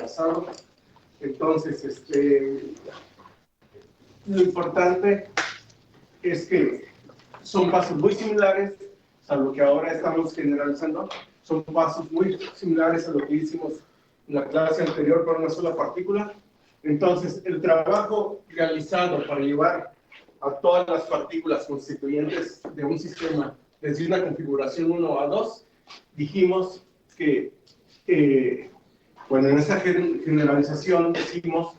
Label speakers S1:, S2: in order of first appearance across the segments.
S1: pasado. Entonces, lo importante es que son pasos muy similares, salvo que ahora estamos generalizando, son pasos muy similares a lo que hicimos en la clase anterior con una sola partícula. Entonces, el trabajo realizado para llevar a todas las partículas constituyentes de un sistema desde una configuración 1 a 2, dijimos que, bueno, en esa generalización decimos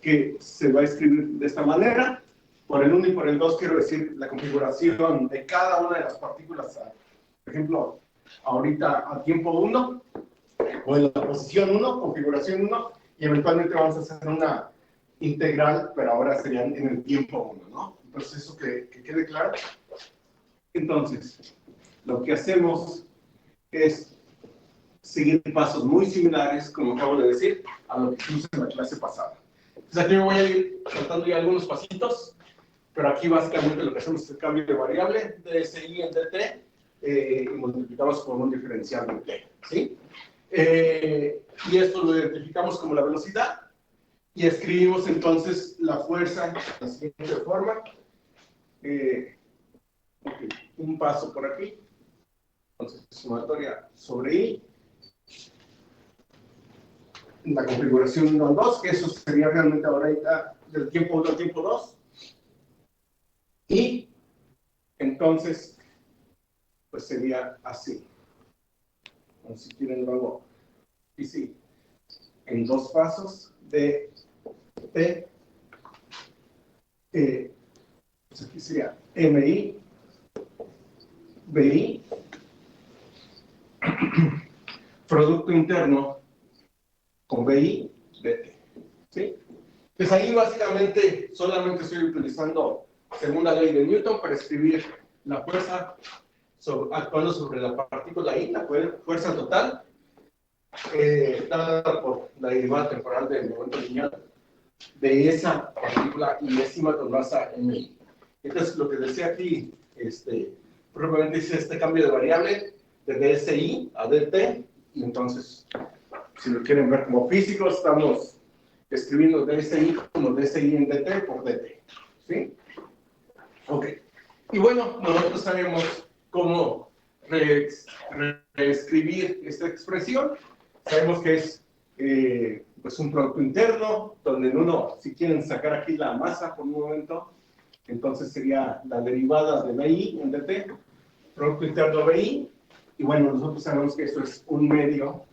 S1: que se va a escribir de esta manera. Por el 1 y por el 2 quiero decir la configuración de cada una de las partículas, por ejemplo, ahorita a tiempo 1, o en la posición 1, configuración 1, y eventualmente vamos a hacer una integral, pero ahora serían en el tiempo 1, ¿no? Entonces, eso que quede claro. Entonces, lo que hacemos es seguir pasos muy similares, como acabo de decir, a lo que hicimos en la clase pasada. Entonces, aquí me voy a ir saltando ya algunos pasitos, pero aquí básicamente lo que hacemos es el cambio de variable de SI en DT y multiplicamos por un diferencial de T, ¿sí? Y esto lo identificamos como la velocidad y escribimos entonces la fuerza de la siguiente forma. Un paso por aquí, entonces sumatoria sobre I, la configuración 1 al 2, que eso sería realmente ahora del tiempo 1 al tiempo 2, y entonces pues sería así. Entonces, si quieren lo hago y sí, en dos pasos de T, pues aquí sería MI, BI, producto interno con BI, DT, ¿sí? Pues ahí básicamente solamente estoy utilizando segunda ley de Newton para escribir la fuerza actuando sobre la partícula I, la fuerza total, dada por la derivada temporal del momento lineal de esa partícula ilésima con masa MI. Entonces, lo que decía aquí, probablemente hice este cambio de variable de DSI a DT, y entonces, si lo quieren ver como físico, estamos escribiendo DSI como DSI en DT por DT, ¿sí? Ok. Y bueno, nosotros sabemos cómo reescribir esta expresión. Sabemos que es pues un producto interno, donde en uno, si quieren sacar aquí la masa por un momento, entonces sería la derivada de BI en DT, producto interno BI, y bueno, nosotros sabemos que esto es un medio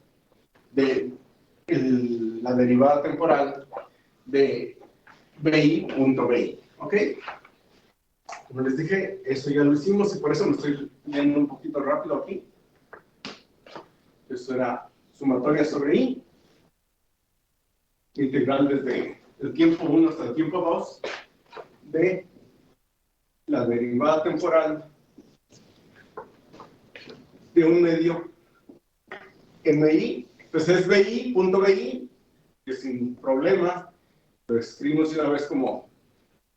S1: de la derivada temporal de BI.BI, ¿ok? Como les dije, eso ya lo hicimos y por eso me estoy leyendo un poquito rápido aquí. Esto era sumatoria sobre I, integral desde el tiempo 1 hasta el tiempo 2 de la derivada temporal de un medio MI, pues es BI.BI, que sin problema lo escribimos una vez como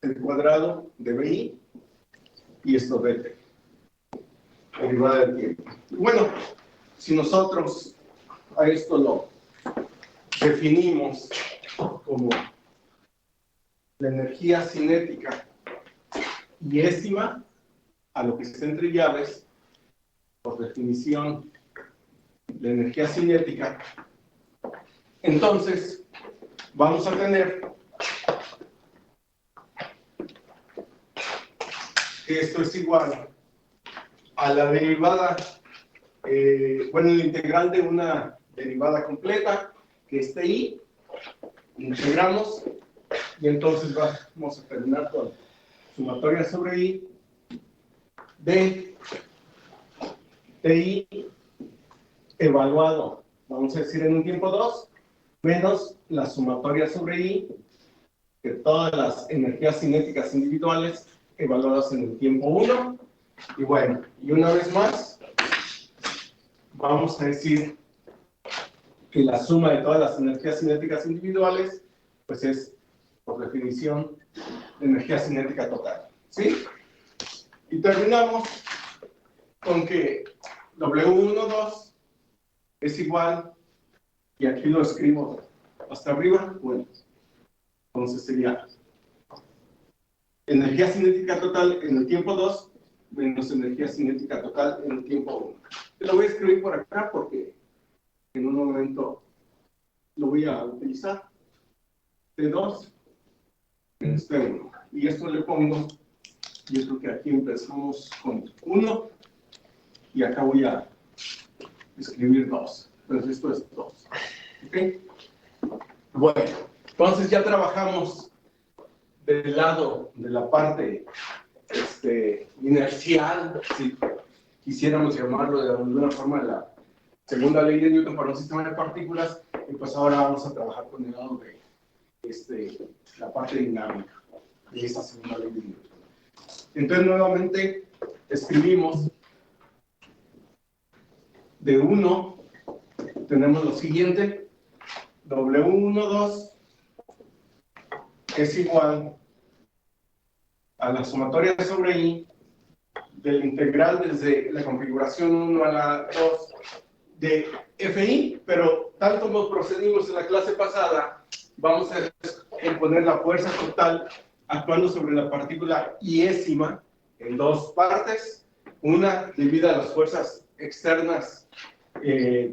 S1: el cuadrado de BI y esto DT, derivada del tiempo. Bueno, si nosotros a esto lo definimos como la energía cinética iésima a lo que está entre llaves, por definición, la energía cinética, entonces vamos a tener que esto es igual a la derivada, bueno, la integral de una derivada completa, que es TI, integramos, y entonces vamos a terminar con sumatoria sobre I de TI evaluado, vamos a decir en un tiempo 2, menos la sumatoria sobre I de todas las energías cinéticas individuales evaluadas en el tiempo 1. Y bueno, y una vez más, vamos a decir que la suma de todas las energías cinéticas individuales, pues es, por definición, energía cinética total, ¿sí? Y terminamos con que W12 es igual, y aquí lo escribo hasta arriba, bueno, entonces sería energía cinética total en el tiempo 2 menos energía cinética total en el tiempo 1. Te lo voy a escribir por acá porque en un momento lo voy a utilizar. T2 menos T1. Y esto le pongo, yo creo que aquí empezamos con 1 y acá voy a escribir 2. Entonces esto es 2. ¿Ok? Bueno, entonces ya trabajamos del lado de la parte inercial, si quisiéramos llamarlo de alguna forma, la segunda ley de Newton para un sistema de partículas, y pues ahora vamos a trabajar con el lado de la parte dinámica de esa segunda ley de Newton. Entonces nuevamente escribimos de 1, tenemos lo siguiente, W12 es igual a la sumatoria sobre I del integral desde la configuración 1 a la 2 de FI, pero tal como procedimos en la clase pasada, vamos a poner la fuerza total actuando sobre la partícula iésima en dos partes, una debida a las fuerzas externas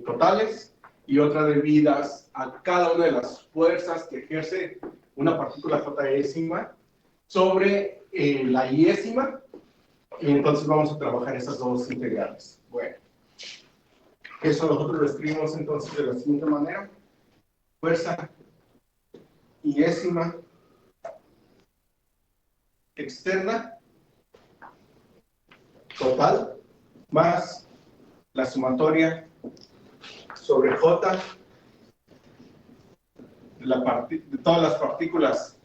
S1: totales y otra debidas a cada una de las fuerzas que ejerce una partícula Jésima sobre la iésima, y entonces vamos a trabajar esas dos integrales. Bueno, eso nosotros lo escribimos entonces de la siguiente manera: fuerza iésima externa total más la sumatoria sobre J de todas las partículas.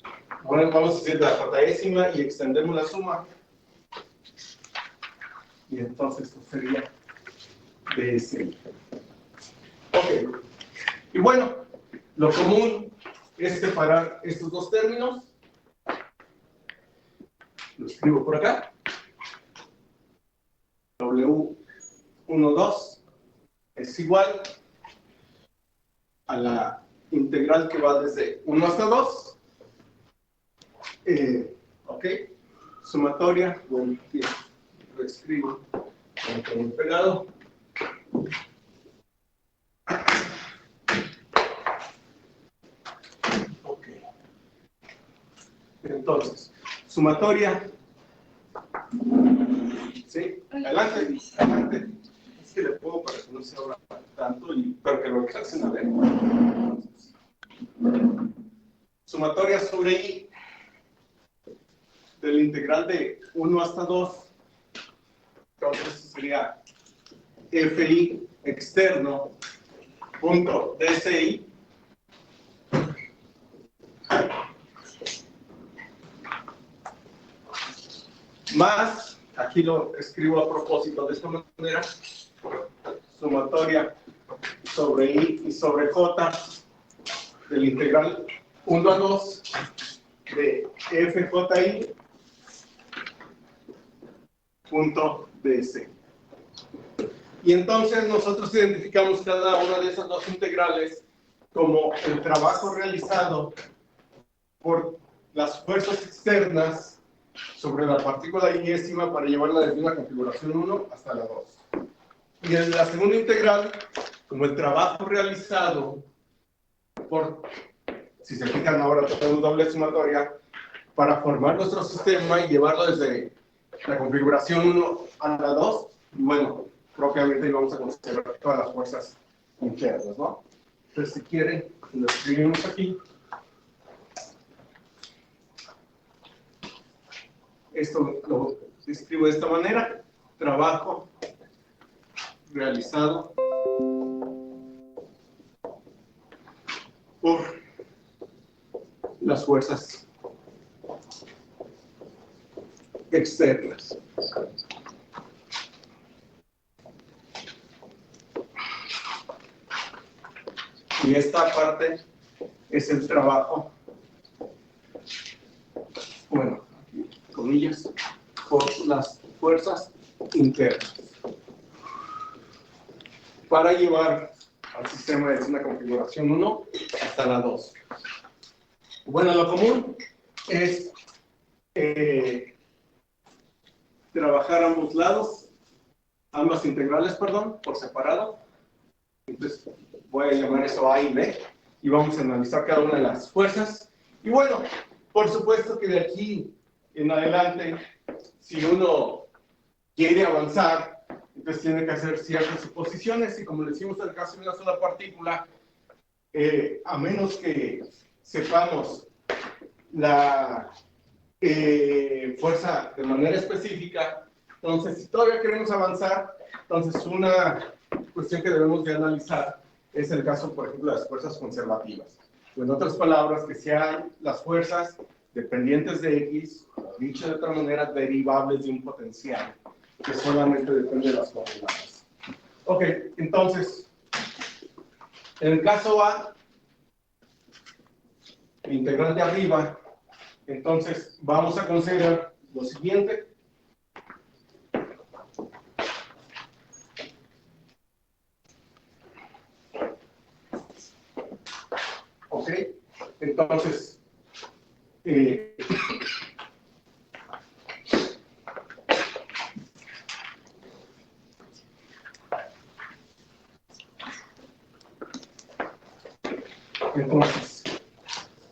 S1: Bueno, vamos a decir de la Jésima y extendemos la suma. Y entonces esto sería DSI. Ok. Y bueno, lo común es separar estos dos términos. Lo escribo por acá. W12 es igual a la integral que va desde 1 hasta 2. Ok. Sumatoria. Bueno, aquí lo escribo con pegado. Ok. Entonces, sumatoria. ¿Sí? Adelante, adelante. Es que le pongo para que no se abra tanto, pero que lo alcancen a ver. Entonces, sumatoria sobre I del integral de 1 hasta 2. Entonces, eso sería FI externo punto DSI más, aquí lo escribo a propósito de esta manera, sumatoria sobre I y sobre J del integral 1 a 2 de FJI punto DS. Y entonces nosotros identificamos cada una de esas dos integrales como el trabajo realizado por las fuerzas externas sobre la partícula iésima para llevarla desde la configuración 1 hasta la 2. Y en la segunda integral, como el trabajo realizado por, si se fijan ahora, tenemos doble sumatoria, para formar nuestro sistema y llevarlo desde la configuración 1 a la 2, y bueno, propiamente vamos a considerar todas las fuerzas internas, ¿no? Entonces, si quieren, lo escribimos aquí. Esto lo escribo de esta manera: trabajo realizado por las fuerzas externas. Y esta parte es el trabajo, bueno, aquí, comillas, por las fuerzas internas, para llevar al sistema desde una configuración 1 hasta la 2. Bueno, lo común es trabajar ambos lados, ambas integrales, perdón, por separado. Entonces, voy a llamar eso A y B, y vamos a analizar cada una de las fuerzas. Y bueno, por supuesto que de aquí en adelante, si uno quiere avanzar, entonces tiene que hacer ciertas suposiciones, y como decimos en el caso de una sola partícula, a menos que sepamos la fuerza de manera específica, entonces si todavía queremos avanzar, entonces una cuestión que debemos de analizar es el caso, por ejemplo, de las fuerzas conservativas. O en otras palabras, que sean las fuerzas dependientes de X, o dicho de otra manera, derivables de un potencial, que solamente depende de las coordenadas. Ok, entonces, en el caso A, el integral de arriba, entonces vamos a considerar lo siguiente. Ok, entonces,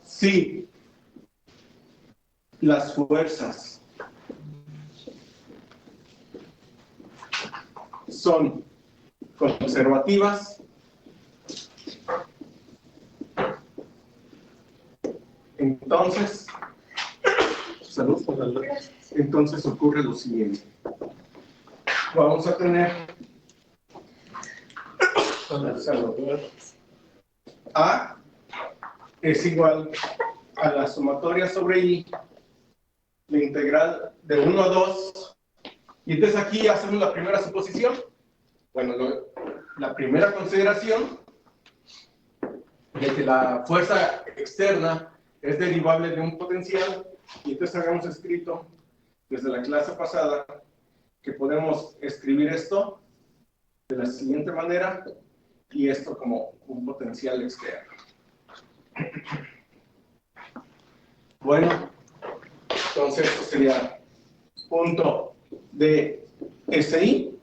S1: si las fuerzas son conservativas, entonces, salud por la luz, entonces ocurre lo siguiente. Vamos a tener A es igual a la sumatoria sobre I, la integral de 1 a 2, y entonces aquí hacemos la primera suposición. Bueno, la primera consideración de que la fuerza externa es derivable de un potencial, y entonces habíamos escrito desde la clase pasada que podemos escribir esto de la siguiente manera, y esto como un potencial externo. Bueno, entonces esto sería punto de SI.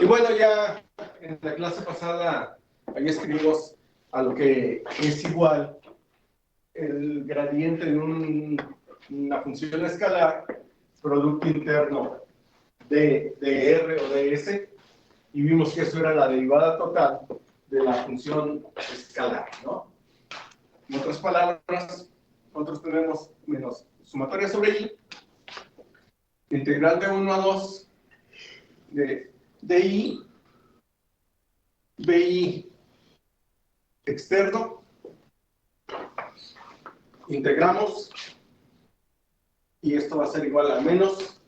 S1: Y bueno, ya en la clase pasada ahí escribimos a lo que es igual el gradiente de una función escalar, producto interno de R o de S, y vimos que eso era la derivada total de la función escalar, ¿no? En otras palabras, nosotros tenemos menos sumatoria sobre I, integral de 1 a 2 de I, BI externo, integramos, y esto va a ser igual a menos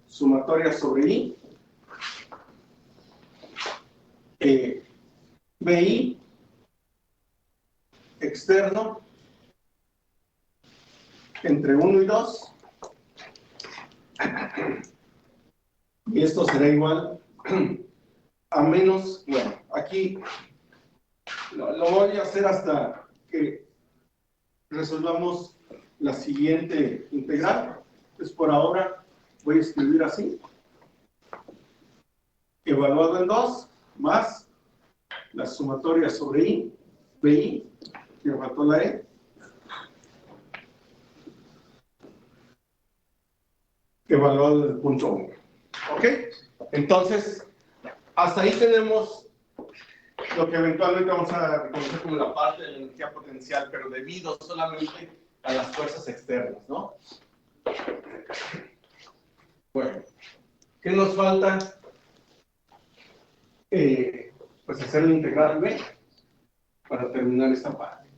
S1: sumatoria sobre I, BI externo entre 1 y 2, y esto será igual a menos, bueno, aquí lo voy a hacer hasta que resolvamos la siguiente integral. Entonces, por ahora voy a escribir así: evaluado en 2 más la sumatoria sobre I, BI, que me faltó la E, evaluado en el punto 1. ¿Ok? Entonces, hasta ahí tenemos lo que eventualmente vamos a reconocer como la parte de la energía potencial, pero debido solamente a las fuerzas externas, ¿no? Bueno, ¿qué nos falta? Pues hacer la integral B para terminar esta parte.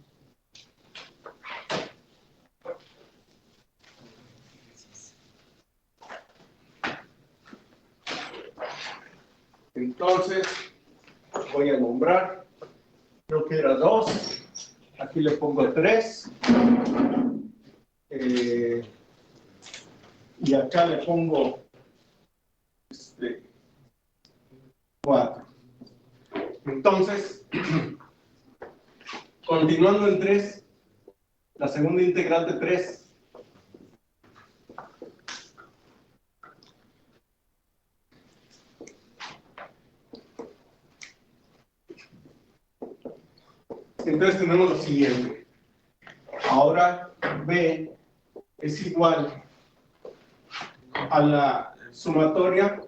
S1: Entonces, voy a nombrar, creo que era 2, aquí le pongo 3, y acá le pongo 4. Entonces, Continuando en 3, la segunda integral de 3. Entonces tenemos lo siguiente. Ahora B es igual a la sumatoria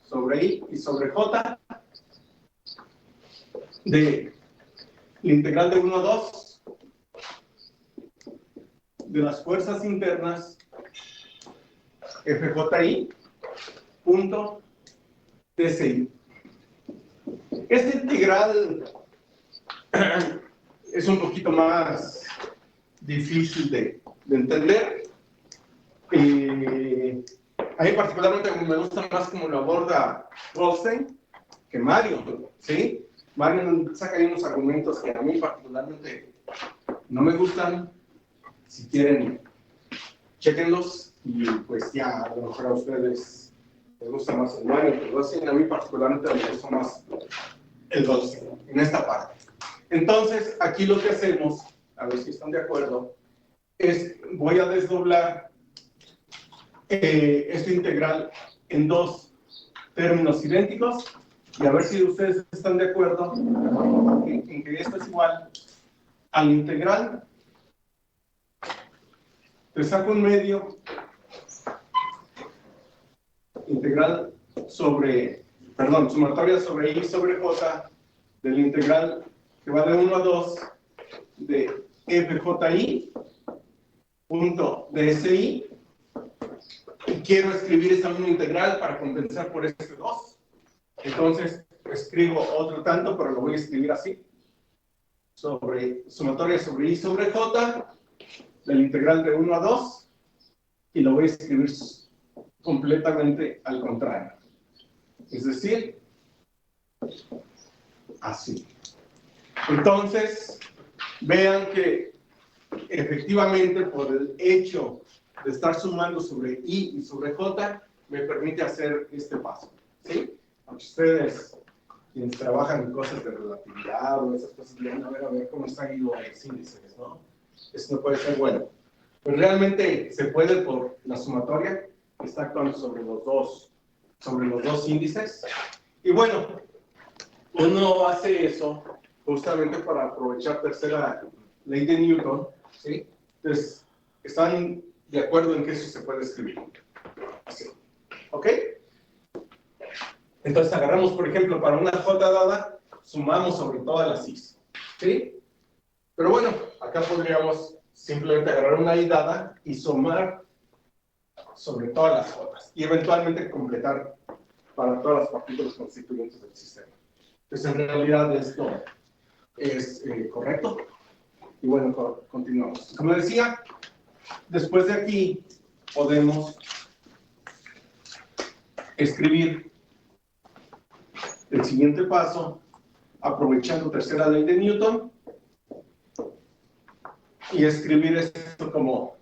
S1: sobre I y sobre J de la integral de 1 a 2 de las fuerzas internas FJI punto TCI. Esta integral es un poquito más difícil de entender. A mí particularmente me gusta más como lo aborda Goldstein que Mario, ¿sí? Mario saca ahí unos argumentos que a mí particularmente no me gustan. Si quieren, chequenlos y pues ya a lo mejor a ustedes les gusta más el Mario que el Goldstein. A mí particularmente me gusta más el Goldstein en esta parte. Entonces, aquí lo que hacemos, a ver si están de acuerdo, es voy a desdoblar esta integral en dos términos idénticos y a ver si ustedes están de acuerdo en que esto es igual a la integral. Te saco un medio, integral sobre, perdón, sumatoria sobre I sobre J de la integral que va de 1 a 2 de FJI punto DSI. Y quiero escribir esta misma integral para compensar por este 2. Entonces, escribo otro tanto, pero lo voy a escribir así. Sobre sumatoria sobre I sobre J, de la integral de 1 a 2, y lo voy a escribir completamente al contrario. Es decir, así. Entonces, vean que efectivamente por el hecho de estar sumando sobre I y sobre J, me permite hacer este paso, ¿sí? Aunque ustedes, quienes trabajan en cosas de relatividad o esas cosas, van a ver cómo están ido los índices, ¿no? Eso no puede ser bueno. Pues realmente se puede por la sumatoria, que está actuando sobre los dos índices. Y bueno, uno hace eso justamente para aprovechar tercera ley de Newton, ¿sí? Entonces, están de acuerdo en que eso se puede escribir. Así. ¿Ok? Entonces agarramos, por ejemplo, para una J dada, sumamos sobre todas las I's. ¿Sí? Pero bueno, acá podríamos simplemente agarrar una I dada y sumar sobre todas las J's. Y eventualmente completar para todas las partículas constituyentes del sistema. Entonces, en realidad esto es correcto. Y bueno, continuamos. Como decía, después de aquí podemos escribir el siguiente paso, aprovechando tercera ley de Newton, y escribir esto como,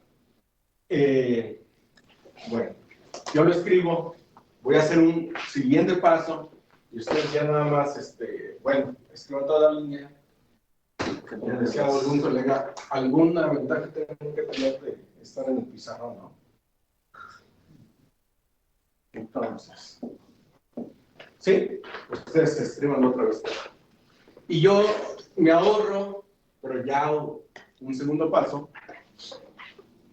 S1: bueno, yo lo escribo, voy a hacer un siguiente paso, y ustedes ya nada más, bueno, escriban toda la línea. Como decía algún colega, alguna ventaja tengo que tener de estar en el pizarrón, ¿no? Entonces, ¿sí? Ustedes escriban otra vez. Y yo me ahorro, pero ya un segundo paso,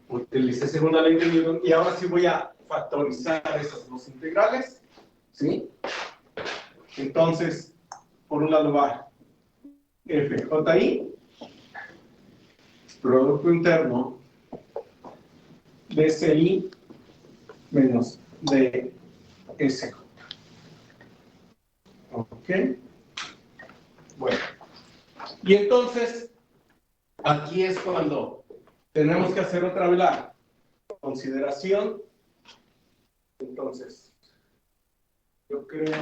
S1: utilicé segunda ley de Newton, y ahora sí voy a factorizar esas dos integrales, ¿sí? Entonces, por un lado va FJI, producto interno, DCI menos DSJ. ¿Ok? Bueno. Y entonces, aquí es cuando tenemos que hacer otra vez la consideración. Entonces, yo creo,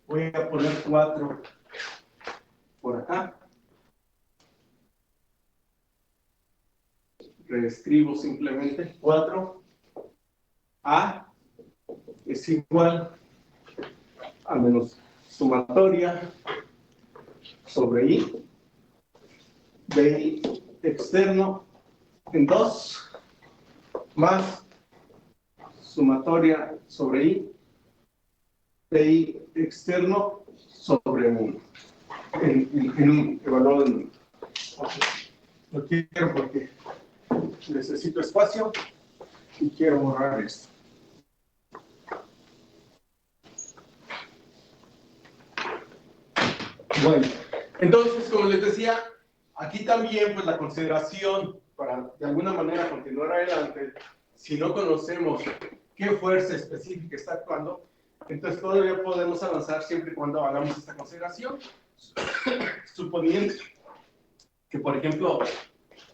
S1: voy a poner 4 por acá. Reescribo simplemente 4A es igual a menos sumatoria sobre I BI externo en 2 más sumatoria sobre I, BI externo sobre 1, en 1, evaluado en 1. Okay. Lo quiero porque necesito espacio y quiero borrar esto. Bueno, entonces, como les decía, aquí también pues la consideración para de alguna manera continuar adelante, si no conocemos qué fuerza específica está actuando, entonces todavía podemos avanzar siempre y cuando hagamos esta consideración, suponiendo que, por ejemplo,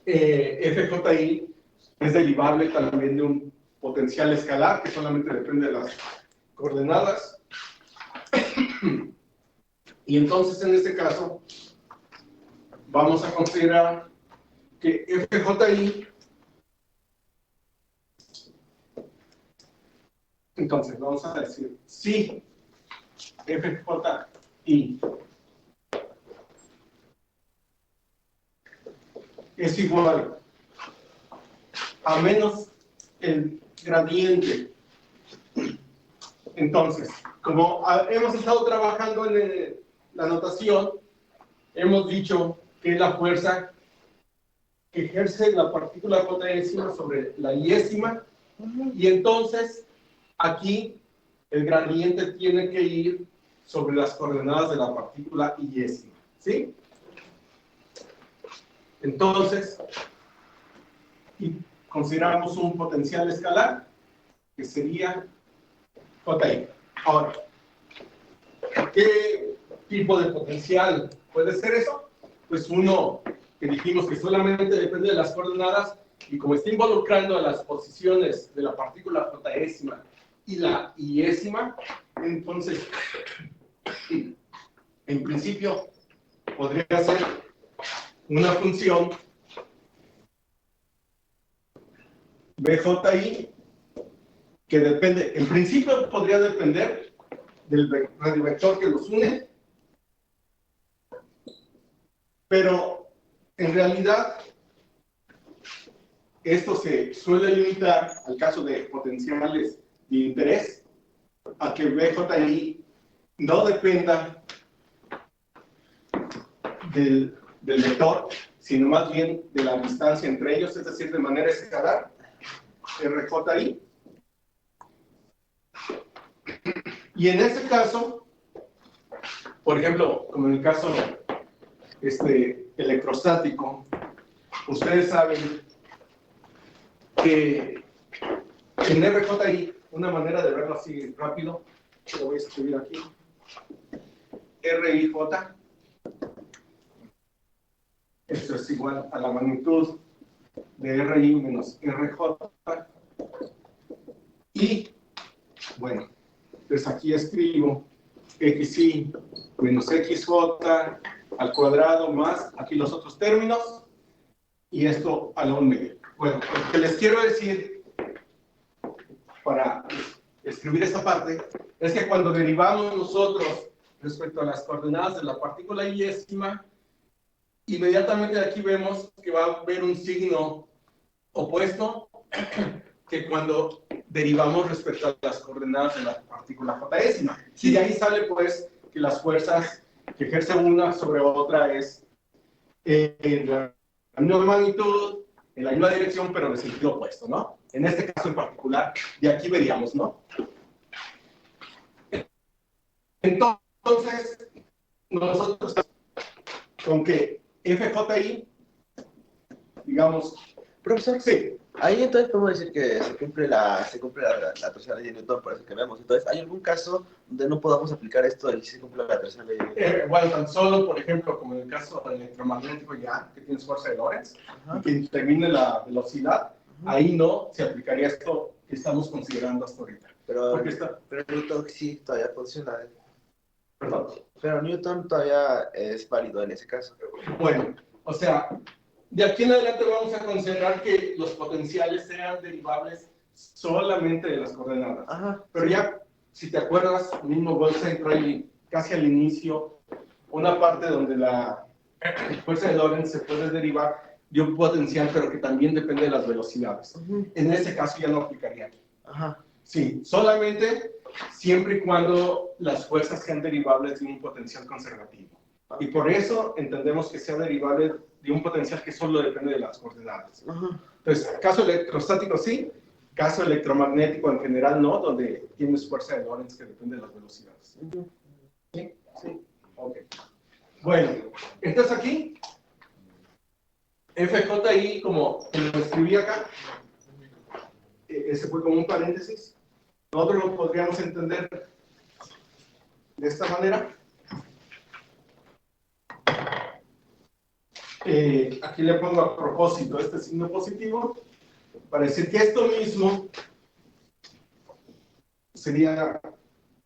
S1: FJI es derivable también de un potencial escalar que solamente depende de las coordenadas. Y entonces, en este caso, vamos a considerar que FJI, entonces vamos a decir, si FJI es igual a menos el gradiente, entonces, como hemos estado trabajando en la notación, hemos dicho que es la fuerza que ejerce la partícula J sobre la iésima, y entonces aquí el gradiente tiene que ir sobre las coordenadas de la partícula iésima, ¿sí? Entonces, y consideramos un potencial escalar que sería JI. Ahora, ¿qué tipo de potencial puede ser eso? Pues uno que dijimos que solamente depende de las coordenadas, y como está involucrando a las posiciones de la partícula Jésima y la iésima, entonces, en principio, podría ser una función BJI que depende, en principio podría depender del radiovector que los une, pero en realidad esto se suele limitar al caso de potenciales de interés, a que BJI no dependa del vector, sino más bien de la distancia entre ellos, es decir, de manera escalar, RJI. Y en ese caso, por ejemplo, como en el caso electrostático, ustedes saben que en RJI, una manera de verlo así rápido, lo voy a escribir aquí, RIJ, esto es igual a la magnitud de RI menos RJ, y bueno, pues aquí escribo XI menos XJ al cuadrado más aquí los otros términos, y esto a la 1/2. Bueno, lo que les quiero decir para escribir esta parte es que cuando derivamos nosotros respecto a las coordenadas de la partícula iésima, inmediatamente de aquí vemos que va a haber un signo opuesto que cuando derivamos respecto a las coordenadas de la partícula jésima. Y de ahí sale pues que las fuerzas que ejerce una sobre otra es en la misma magnitud, en la misma dirección, pero de sentido opuesto, ¿no? En este caso en particular, de aquí veríamos, ¿no? Entonces, nosotros con que FJI, digamos,
S2: Profesor,
S1: sí,
S2: ahí entonces podemos decir que se cumple la tercera ley de Newton, por eso que vemos. Entonces, ¿hay algún caso donde no podamos aplicar esto y se cumple la tercera ley de Newton?
S1: bueno, tan solo, por ejemplo, como en el caso del electromagnético ya, que tienes fuerza de Lorentz, y que determine la velocidad, ahí no se aplicaría esto que estamos considerando hasta ahorita.
S2: Pero Newton sí todavía funciona.
S1: Perdón.
S2: Pero Newton todavía es válido en ese caso.
S1: Bueno, o sea, de aquí en adelante vamos a considerar que los potenciales sean derivables solamente de las coordenadas.
S2: Ajá.
S1: Pero ya, si te acuerdas, mismo Goldstein trae casi al inicio una parte donde la fuerza de Lorentz se puede derivar de un potencial, pero que también depende de las velocidades. En ese caso ya no aplicaría aquí.
S2: Ajá.
S1: Sí, solamente siempre y cuando las fuerzas sean derivables de un potencial conservativo. Y por eso entendemos que sea derivable de un potencial que solo depende de las coordenadas.
S2: Ajá.
S1: Entonces, caso electrostático sí, caso electromagnético en general no, donde tienes fuerza de Lorentz que depende de las velocidades. ¿Sí? Sí. Ok. Bueno, entonces aquí, FJI, como lo escribí acá, ese fue como un paréntesis. Nosotros lo podríamos entender de esta manera. Aquí le pongo a propósito este signo positivo para decir que esto mismo sería,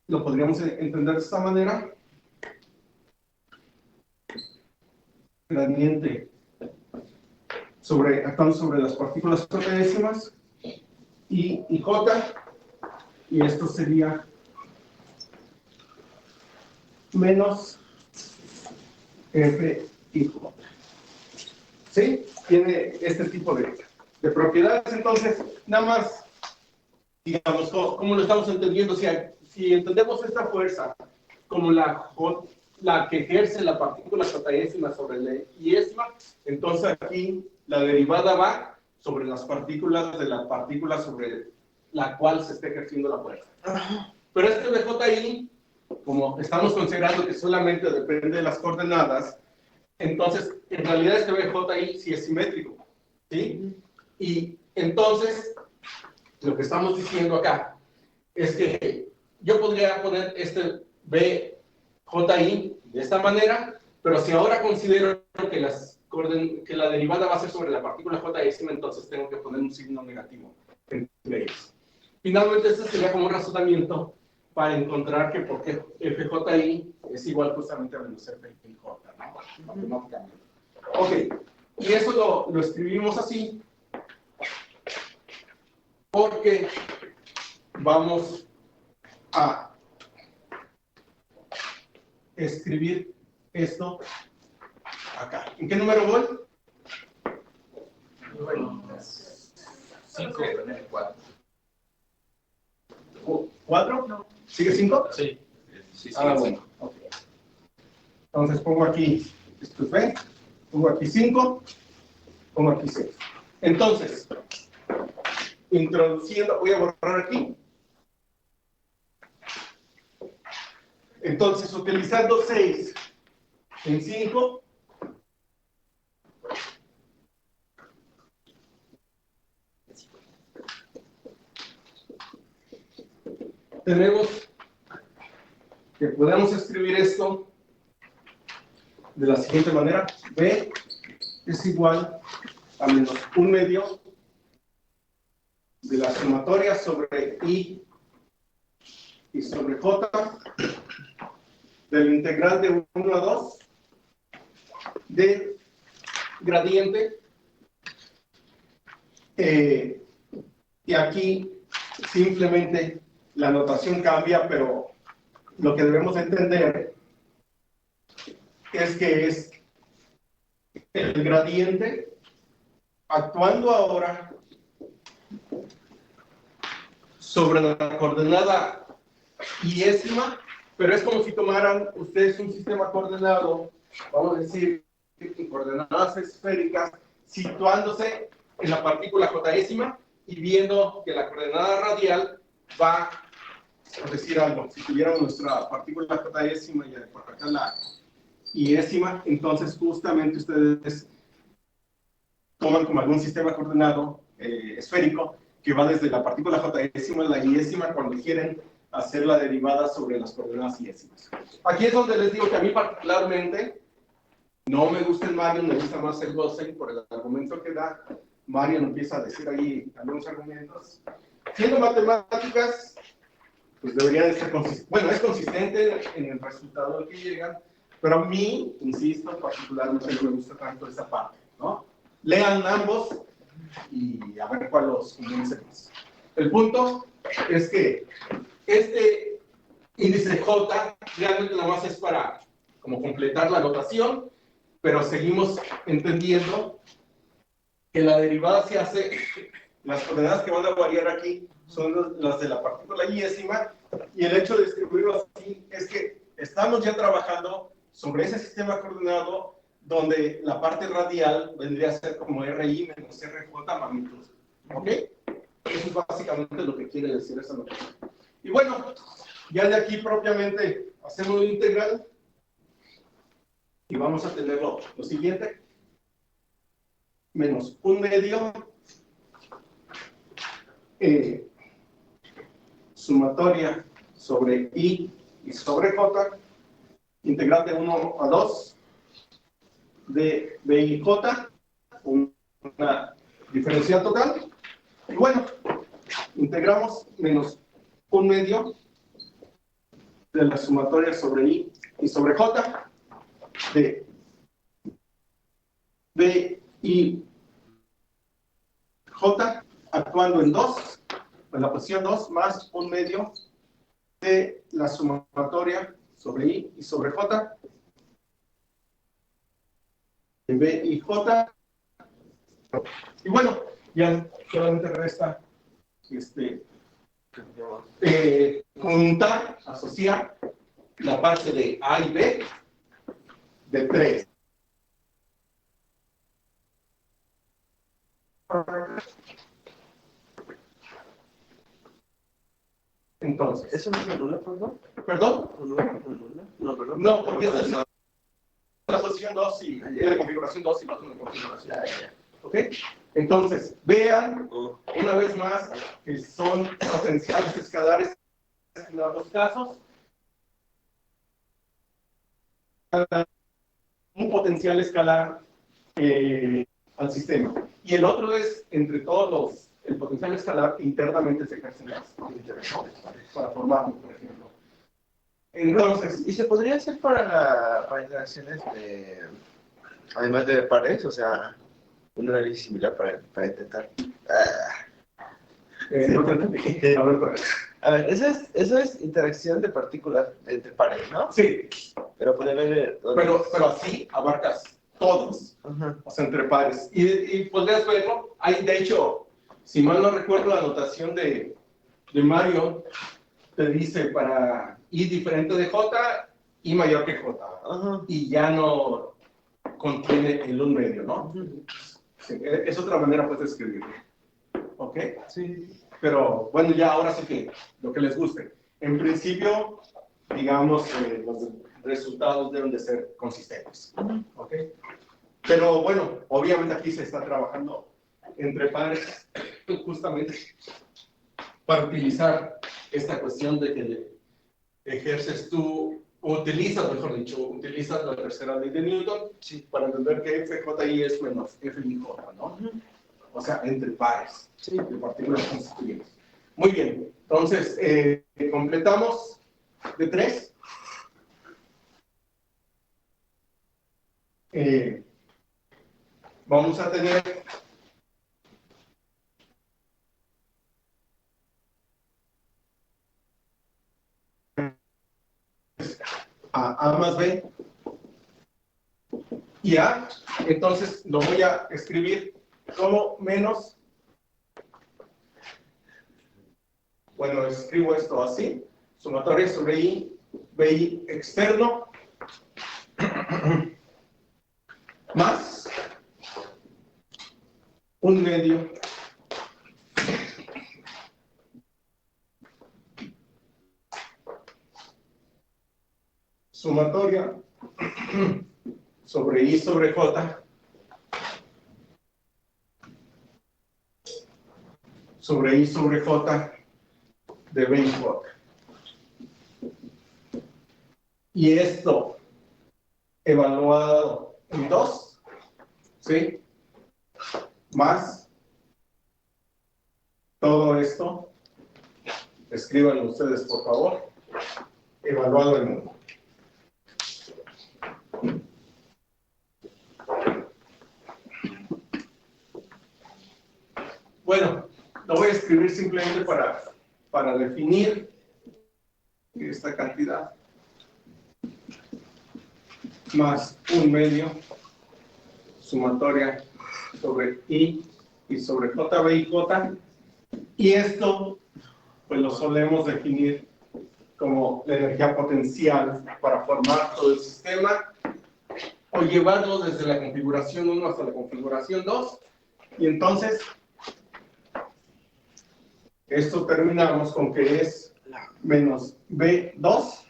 S1: lo podríamos entender de esta manera. Gradiente actuando sobre las partículas j y j, y esto sería menos f y j. ¿Sí? Tiene este tipo de propiedades. Entonces, nada más, digamos, ¿cómo lo estamos entendiendo? Si entendemos esta fuerza como la que ejerce la partícula j sobre la iésima, entonces aquí la derivada va sobre las partículas de la partícula sobre la cual se está ejerciendo la fuerza. Pero este de JI, como estamos considerando que solamente depende de las coordenadas, entonces en realidad este BJI sí es simétrico, ¿sí? Y entonces lo que estamos diciendo acá es que yo podría poner este BJI de esta manera, pero si ahora considero que la derivada va a ser sobre la partícula J, entonces tengo que poner un signo negativo entre ellos. Finalmente, este sería como un razonamiento para encontrar que por qué FJI es igual justamente a menos FJ, ¿no? Matemáticamente. Ok, y eso lo escribimos así porque vamos a escribir esto acá. ¿En qué número voy?
S3: 5, 4.
S1: ¿4? No. ¿Sigue 5?
S3: Sí. Sí,
S1: Bueno. Okay. Entonces pongo aquí, esto es B, pongo aquí 5, pongo aquí 6. Entonces, introduciendo, voy a borrar aquí. Entonces, utilizando 6 en 5, tenemos que podemos escribir esto de la siguiente manera: B es igual a menos 1/2 de la sumatoria sobre I y sobre J del integral de 1 a 2 del gradiente. Y aquí simplemente la notación cambia, pero lo que debemos entender es que es el gradiente actuando ahora sobre la coordenada iésima, pero es como si tomaran ustedes un sistema coordenado, vamos a decir, en coordenadas esféricas, situándose en la partícula jésima y viendo que la coordenada radial va, por decir algo, si tuviéramos nuestra partícula jésima y por acá la iésima, entonces justamente ustedes toman como algún sistema coordenado esférico que va desde la partícula jésima a la iésima cuando quieren hacer la derivada sobre las coordenadas iésimas. Aquí es donde les digo que a mí particularmente no me gusta el Marion, me gusta más el Gossen por el argumento que da. Marion empieza a decir ahí algunos argumentos. Siendo matemáticas, pues debería de ser consistente. Bueno, es consistente en el resultado al que llegan, pero a mí, insisto, particularmente no me gusta tanto esa parte, ¿no? Lean ambos y a ver cuál los convence más. El punto es que este índice J realmente nada más es para como completar la notación, pero seguimos entendiendo que la derivada se hace, las coordenadas que van a variar aquí son las de la partícula yésima, y el hecho de escribirlo así es que estamos ya trabajando sobre ese sistema coordenado donde la parte radial vendría a ser como RI menos RJ magnitud. ¿Ok? Eso es básicamente lo que quiere decir esa notación. Y bueno, ya de aquí propiamente hacemos la integral y vamos a tener lo siguiente. Menos 1/2 sumatoria sobre I y sobre J, integral de 1 a 2 de B y J, una diferencial total. Y bueno, integramos menos 1/2 de la sumatoria sobre I y sobre J de B y J actuando en 2, en la posición 2, más 1/2 de la sumatoria sobre I y sobre J de B y J. Y bueno, ya solamente resta juntar, asociar la parte de A y B de 3. Entonces,
S2: ¿Eso no es nula, perdón?
S1: ¿perdón?
S2: No, perdón.
S1: No, porque esta es la posición 2 y la configuración 2 y la configuración. ¿Ok? Entonces, vean una vez más que son potenciales escalares en los dos casos. Un potencial escalar al sistema. Y el otro es, entre todos el potencial escalar internamente se ejercen las interacciones para formarlo, por ejemplo. Entonces,
S2: ¿Y se podría hacer para interacciones además de pares? O sea, un análisis similar para intentar.
S1: no te entendí.
S2: A ver, eso es interacción de partículas entre pares, ¿no?
S1: Sí.
S2: Pero puede haber.
S1: Pero así abarcas todos, o sea, entre pares. Y podrías verlo. Hay, de hecho, si mal no recuerdo, la notación de Mario te dice para I diferente de J, I mayor que J. Y ya no contiene el 1/2, ¿no? Sí, es otra manera pues, de escribirlo. ¿Ok?
S2: Sí.
S1: Pero bueno, ya ahora sí que lo que les guste. En principio, digamos, los resultados deben de ser consistentes. ¿Ok? Pero bueno, obviamente aquí se está trabajando entre pares justamente para utilizar esta cuestión de que ejerces tú, o utilizas, mejor dicho, utilizas la tercera ley de Newton para entender que FJI es menos FIJ, ¿no? O sea, entre pares de partículas constituyentes. Muy bien, entonces completamos de 3. Vamos a tener a más B y A, entonces lo voy a escribir como menos, bueno, escribo esto así, sumatoria sobre I, BI externo, más 1/2 sumatoria sobre I sobre J sobre I sobre J de B y J. Y esto evaluado en 2, ¿sí? Más todo esto, escríbanlo ustedes por favor, evaluado en 1. Bueno, lo voy a escribir simplemente para definir esta cantidad. Más 1/2 sumatoria sobre I y sobre JB y J. Y esto, pues lo solemos definir como la energía potencial para formar todo el sistema, o llevarlo desde la configuración 1 hasta la configuración 2, y entonces esto terminamos con que es menos B2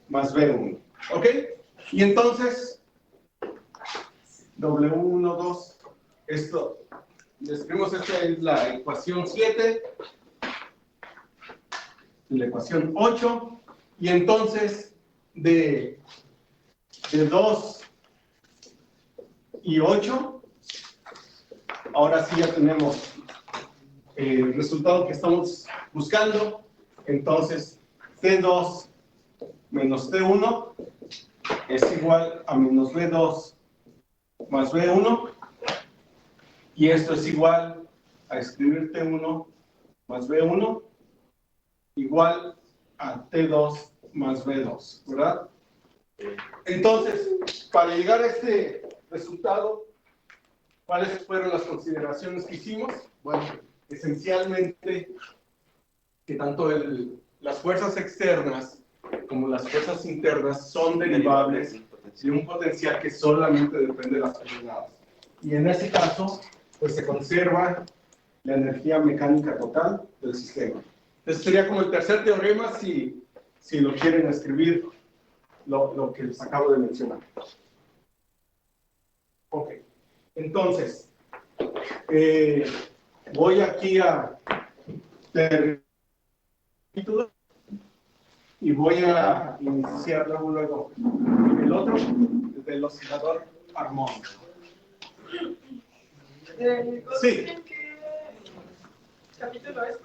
S1: más B1, ¿ok? Y entonces W1, 2, esto, describimos, esta es la ecuación 7, la ecuación 8, y entonces de 2 y 8, ahora sí ya tenemos el resultado que estamos buscando. Entonces T2 menos T1 es igual a menos B2 más B1, y esto es igual a escribir T1 más B1 igual a T2 más B2, ¿verdad? Entonces, para llegar a este resultado, ¿cuáles fueron las consideraciones que hicimos? Bueno, esencialmente, que tanto las fuerzas externas como las fuerzas internas son derivables de un potencial que solamente depende de las coordenadas. Y en ese caso, pues se conserva la energía mecánica total del sistema. Este sería como el tercer teorema si lo quieren escribir, lo que les acabo de mencionar. Ok, entonces, voy aquí a terminar y voy a iniciar luego el otro, del oscilador armónico. Sí.
S3: ¿Qué capítulo es?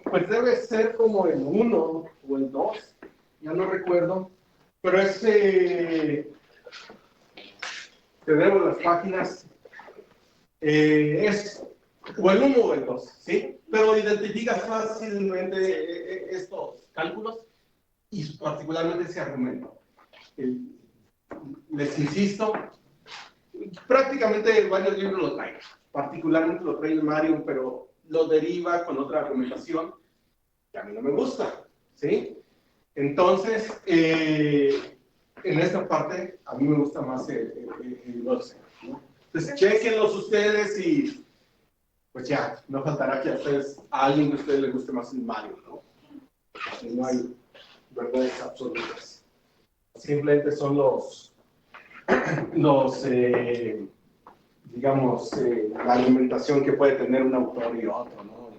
S1: Pues debe ser como el 1 o el 2, ya no recuerdo, pero te debo las páginas, es o el 1 o el 2, ¿sí? Pero identificas fácilmente estos cálculos y particularmente ese argumento. Les insisto, prácticamente varios libros lo traen, particularmente lo trae el Mario, pero lo deriva con otra argumentación que a mí no me gusta, ¿sí? Entonces, en esta parte, a mí me gusta más el 12, ¿no? Entonces, chequenlos ustedes y pues ya, no faltará que a alguien de ustedes le guste más el Mario, ¿no? No hay verdades absolutas. Simplemente son digamos, la argumentación que puede tener un autor y otro, ¿no?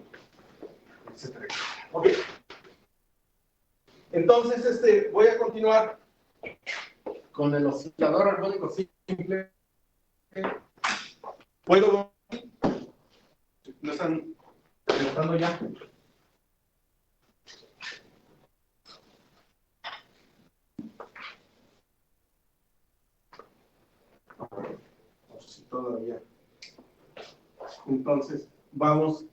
S1: Etcétera. Ok. Entonces, voy a continuar con el oscilador armónico simple. ¿Puedo? ¿No están preguntando ya? No sé si todavía. Entonces, vamos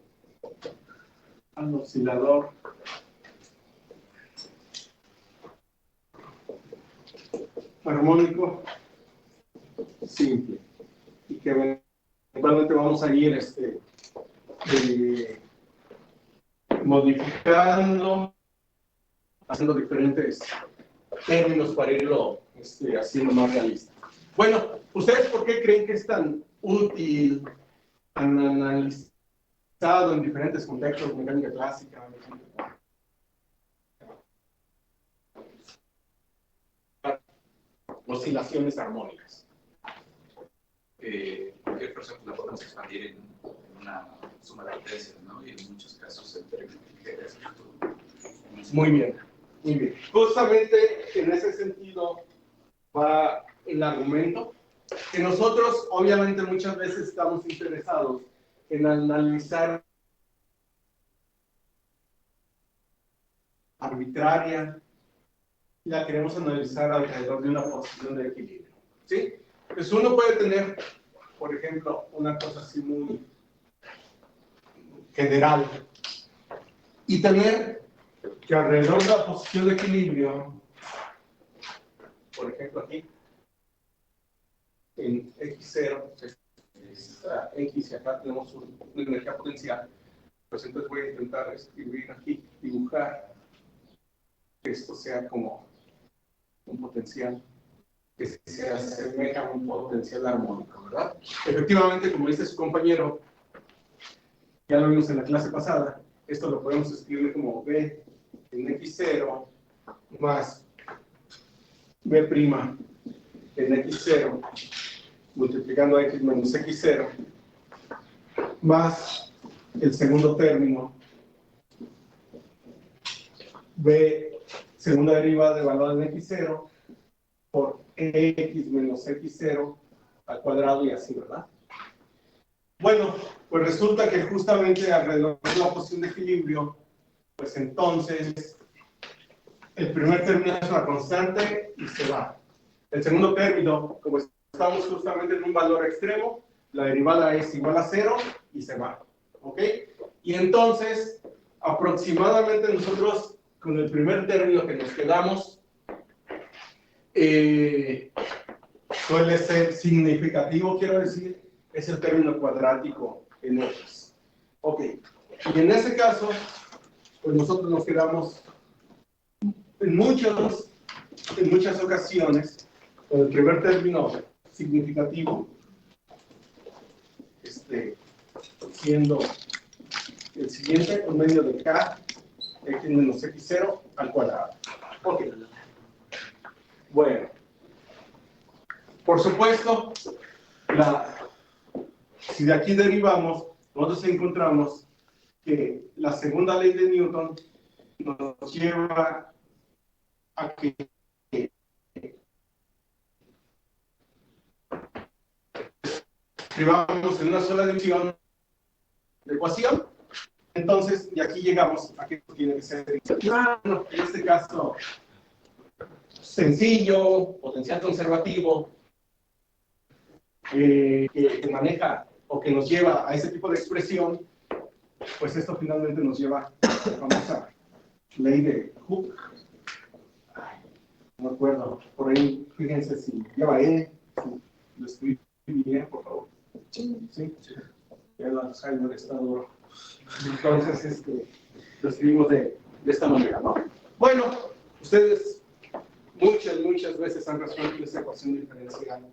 S1: al oscilador armónico simple, y que eventualmente vamos a ir modificando, haciendo diferentes términos para irlo haciendo más realista. Bueno, ¿ustedes por qué creen que es tan útil, tan analizado en diferentes contextos, mecánica clásica, oscilaciones armónicas?
S4: Cualquier cosa la podemos expandir en una suma de potencias, ¿no? Y en muchos casos en términos de estructura.
S1: Muy bien, muy bien. Justamente en ese sentido va el argumento, que nosotros obviamente muchas veces estamos interesados en analizar arbitraria, la queremos analizar alrededor de una posición de equilibrio, ¿sí? Pues uno puede tener, por ejemplo, una cosa así muy general y tener que alrededor de la posición de equilibrio, por ejemplo aquí, en X0, esta X y acá tenemos una energía potencial, pues entonces voy a intentar escribir aquí, dibujar que esto sea como un potencial que se asemeja a un potencial armónico, ¿verdad? Efectivamente, como dice su compañero, ya lo vimos en la clase pasada, esto lo podemos escribir como B en X0 más B' en X0 multiplicando a X menos X0 más el segundo término B segunda derivada evaluada en X0 por X menos X0 al cuadrado y así, ¿verdad? Bueno, pues resulta que justamente alrededor de la posición de equilibrio, pues entonces el primer término es una constante y se va. El segundo término, como estamos justamente en un valor extremo, la derivada es igual a 0 y se va. ¿Ok? Y entonces, aproximadamente nosotros, con el primer término que nos quedamos, suele ser significativo, quiero decir, es el término cuadrático en X. Ok. Y en ese caso, pues nosotros nos quedamos en muchas ocasiones con el primer término significativo, siendo el siguiente, un medio de K, X menos X0 al cuadrado. Ok. Bueno. Por supuesto, si de aquí derivamos, nosotros encontramos que la segunda ley de Newton nos lleva a que escribamos en una sola división de ecuación. Entonces, y aquí llegamos a que tiene que ser en este caso sencillo, potencial conservativo, que maneja o que nos lleva a ese tipo de expresión, pues esto finalmente nos lleva a la famosa ley de Hooke. No me acuerdo, por ahí, fíjense si lleva N, si lo escribí bien, por favor. Sí. Ya el Alzheimer está duro. Entonces, lo escribimos de esta manera, ¿no? Bueno, ustedes muchas veces han resuelto esta ecuación diferencial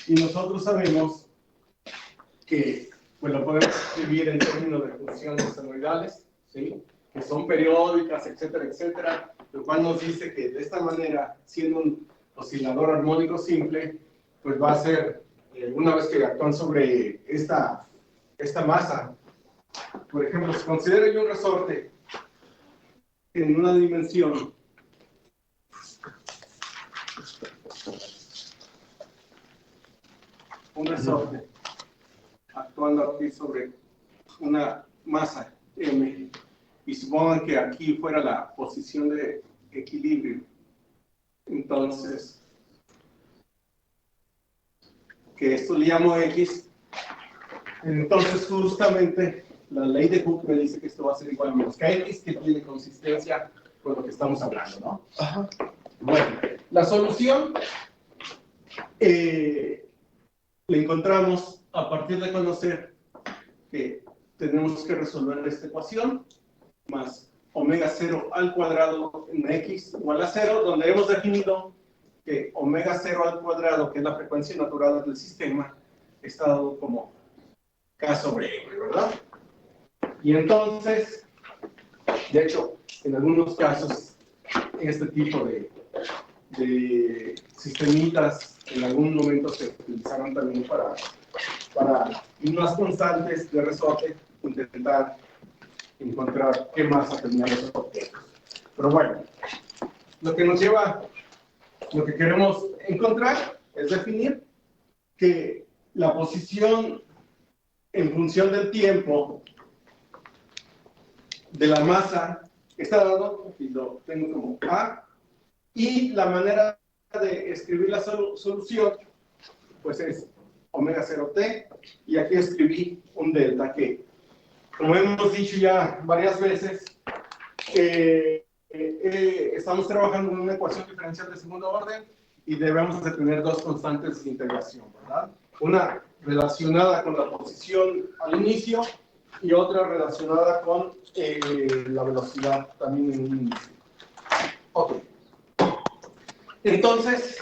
S1: y nosotros sabemos que pues lo podemos escribir en términos de funciones senoidales, ¿sí? Que son periódicas, etcétera, etcétera, lo cual nos dice que de esta manera, siendo un oscilador armónico simple, pues va a ser, una vez que actúan sobre esta masa, por ejemplo, si considero yo un resorte en una dimensión actuando aquí sobre una masa M, y supongan que aquí fuera la posición de equilibrio, entonces que esto le llamo X, entonces justamente la ley de Hooke me dice que esto va a ser igual a menos KX, que tiene consistencia con lo que estamos hablando, ¿no? Ajá. Bueno, la solución la encontramos a partir de conocer que tenemos que resolver esta ecuación más omega 0 al cuadrado en X igual a 0, donde hemos definido que omega 0 al cuadrado, que es la frecuencia natural del sistema, está dado como K sobre M, ¿verdad? Y entonces, de hecho, en algunos casos, este tipo de sistemitas en algún momento se utilizaron también para unas constantes de resorte, intentar encontrar qué masa tenían esos objetos. Pero bueno, lo que queremos encontrar es definir que la posición en función del tiempo de la masa está dado, y lo tengo como A, y la manera de escribir la solución pues es omega 0t, y aquí escribí un delta que, como hemos dicho ya varias veces, estamos trabajando en una ecuación diferencial de segundo orden y debemos de tener dos constantes de integración, ¿verdad? Una relacionada con la posición al inicio y otra relacionada con la velocidad también en un inicio. Ok. Entonces,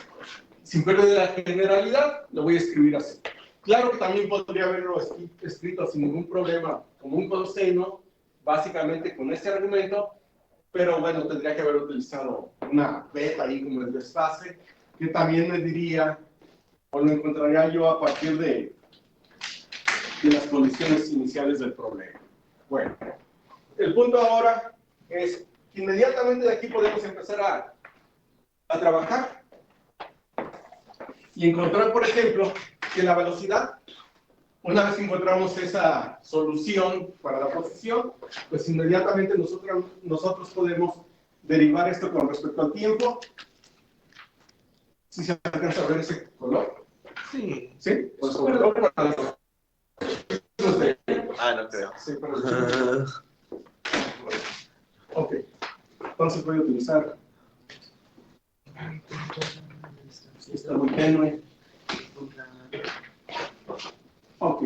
S1: sin perder la generalidad, lo voy a escribir así. Claro que también podría haberlo escrito sin ningún problema como un coseno, básicamente con este argumento, pero bueno, tendría que haber utilizado una beta ahí como el desfase, que también me diría, o lo encontraría yo a partir de las condiciones iniciales del problema. Bueno, el punto ahora es que inmediatamente de aquí podemos empezar a trabajar y encontrar, por ejemplo, que la velocidad, una vez que encontramos esa solución para la posición, pues inmediatamente nosotros podemos derivar esto con respecto al tiempo. ¿Sí se alcanza a ver ese color?
S2: Sí.
S1: ¿Sí? Pues sobre todo para los...
S2: No creo.
S1: Sí, para los... Ok. Entonces voy a utilizar... Está muy tenue. Ok.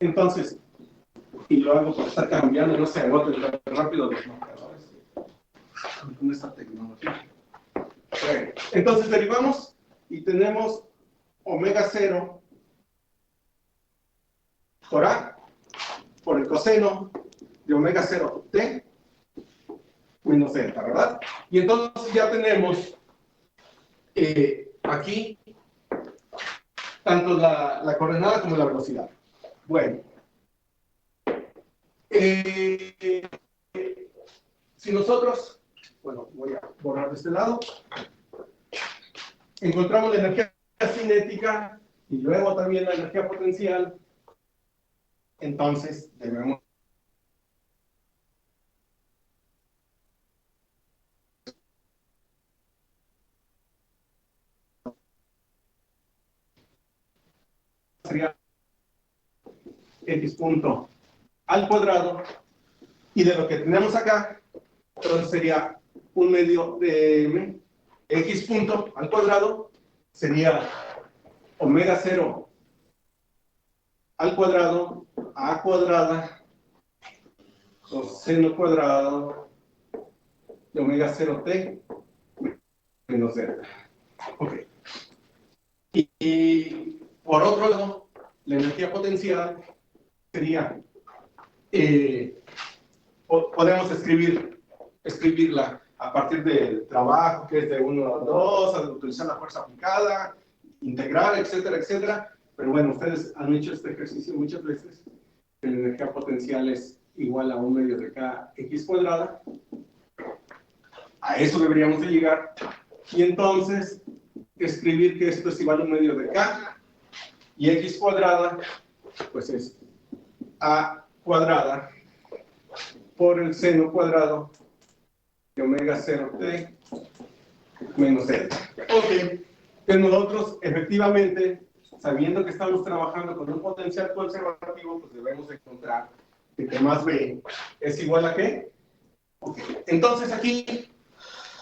S1: Entonces, y lo hago para estar cambiando, no se agoten tan rápido los marcadores con esta tecnología. Bueno, entonces derivamos y tenemos omega 0 por A por el coseno de omega 0 t menos delta, ¿verdad? Y entonces ya tenemos aquí tanto la coordenada como la velocidad. Bueno, si nosotros, bueno, voy a borrar de este lado, encontramos la energía cinética y luego también la energía potencial, entonces debemos sería x punto al cuadrado, y de lo que tenemos acá, entonces sería un medio de m, x punto al cuadrado sería omega 0 al cuadrado, a cuadrada, coseno cuadrado de omega 0t menos delta. Ok. Y por otro lado, la energía potencial sería, podemos escribirla a partir del trabajo que es de 1 a 2, al utilizar la fuerza aplicada, integrar, etcétera, etcétera. Pero bueno, ustedes han hecho este ejercicio muchas veces, que la energía potencial es igual a 1 medio de kx cuadrada. A eso deberíamos de llegar. Y entonces, escribir que esto es igual a 1 medio de k, y x cuadrada, pues es a cuadrada por el seno cuadrado de omega 0t menos delta. Ok, pues nosotros efectivamente, sabiendo que estamos trabajando con un potencial conservativo, pues debemos encontrar que T más B es igual a ¿qué? Okay. Entonces aquí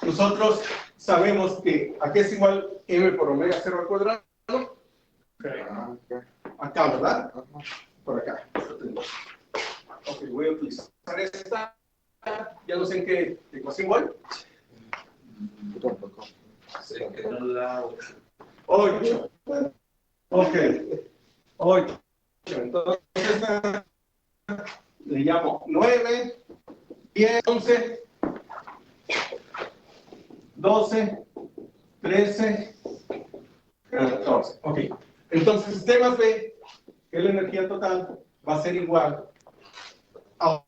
S1: nosotros sabemos que aquí es igual m por omega 0 al cuadrado. Acá, ¿verdad? Por acá. Ok, voy a utilizar esta. Ya no sé en qué ecuación voy.
S4: Se quedó la
S1: 8. Ok. 8. Entonces le llamo 9, 10, 11, 12, 13, 14. Ok. Entonces, T más B, que es la energía total, va a ser igual a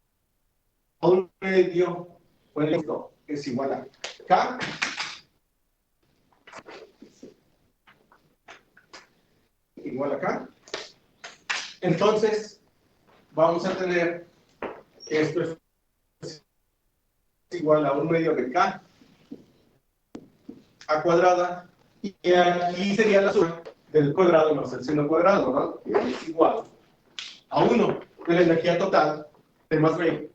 S1: un medio, bueno, esto es igual a K igual a K. Entonces, vamos a tener que esto es igual a un medio de K a cuadrada, y aquí sería la suma del cuadrado más el seno cuadrado, ¿no? Que es igual a 1 de la energía total, T más B,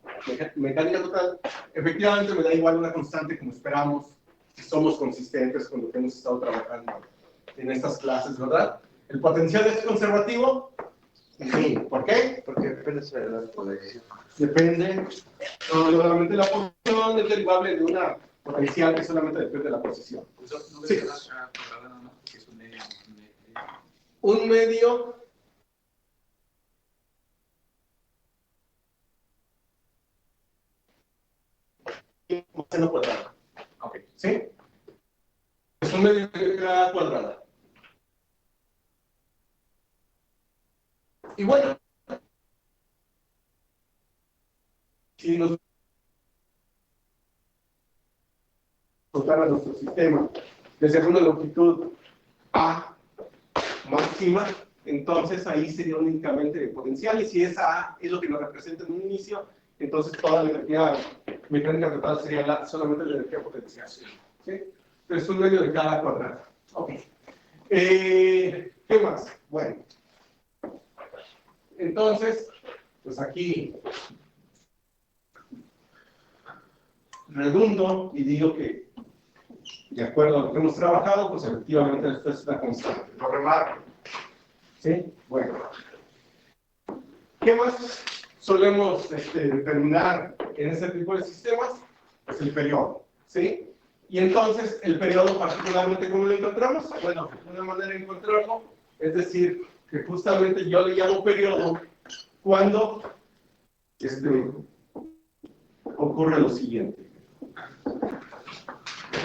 S1: mecánica total. Efectivamente me da igual una constante como esperamos somos consistentes con lo que hemos estado trabajando en estas clases, ¿verdad? ¿El potencial es conservativo? Sí. ¿Por qué?
S2: Porque depende de la posición.
S1: Depende, no solamente de la posición, es derivable de una potencial que solamente depende de la posición. Sí. Un medio seno cuadrado.
S4: Ok.
S1: ¿Sí? Es un medio de grada cuadrada. Y bueno, si nos soltara nuestro sistema desde una longitud A máxima, entonces ahí sería únicamente potencial, y si esa A es lo que nos representa en un inicio, entonces toda la energía mecánica total sería solamente la energía potencial. ¿Sí? Entonces un medio de cada cuadrado. Ok. ¿Qué más? Bueno. Entonces, pues aquí redundo y digo que, de acuerdo a lo que hemos trabajado, pues efectivamente esto es una constante. Lo remarco. ¿Sí? Bueno. ¿Qué más solemos determinar en este tipo de sistemas? Pues el periodo. ¿Sí? Y entonces, el periodo particularmente, ¿cómo lo encontramos? Bueno, una manera de encontrarlo es decir, que justamente yo le llamo periodo cuando ocurre lo siguiente.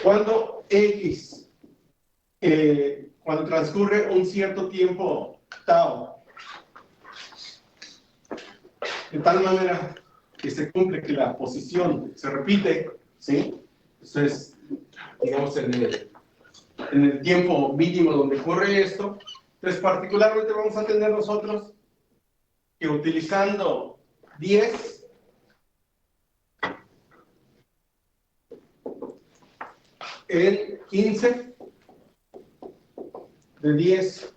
S1: Cuando X, cuando transcurre un cierto tiempo tau, de tal manera que se cumple que la posición se repite, ¿sí? Eso es, digamos, en el tiempo mínimo donde ocurre esto. Entonces, particularmente vamos a tener nosotros que utilizando 10, el 15 de 10,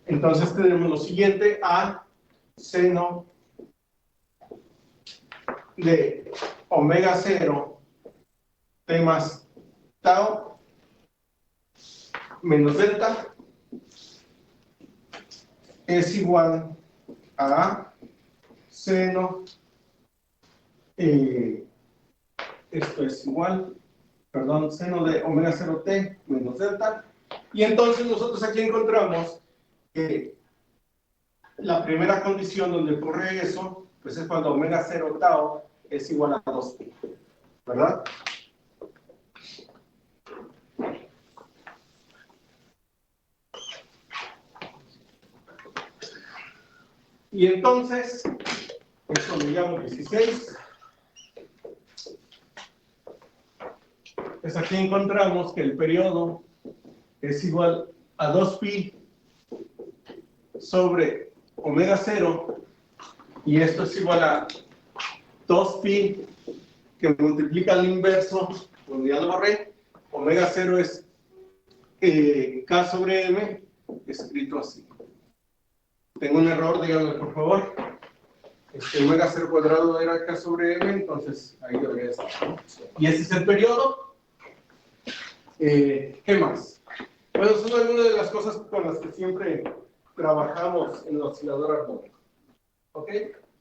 S1: entonces tenemos lo siguiente: A seno de omega 0 t más tau menos delta es igual a seno, esto es igual, perdón, seno de omega 0t menos delta. Y entonces nosotros aquí encontramos que la primera condición donde ocurre eso, pues es cuando omega 0 tau es igual a 2pi, ¿verdad? Y entonces, esto lo llamo 16. Pues aquí encontramos que el periodo es igual a 2pi sobre omega 0, y esto es igual a 2pi que multiplica el inverso, bueno, ya lo borré, omega 0 es k sobre m, escrito así. Tengo un error, díganme por favor. Omega 0 cuadrado era k sobre m, entonces ahí debería estar, ¿no? Y ese es el periodo. ¿Qué más? Bueno, son algunas de las cosas con las que siempre trabajamos en el oscilador armónico. ¿Ok?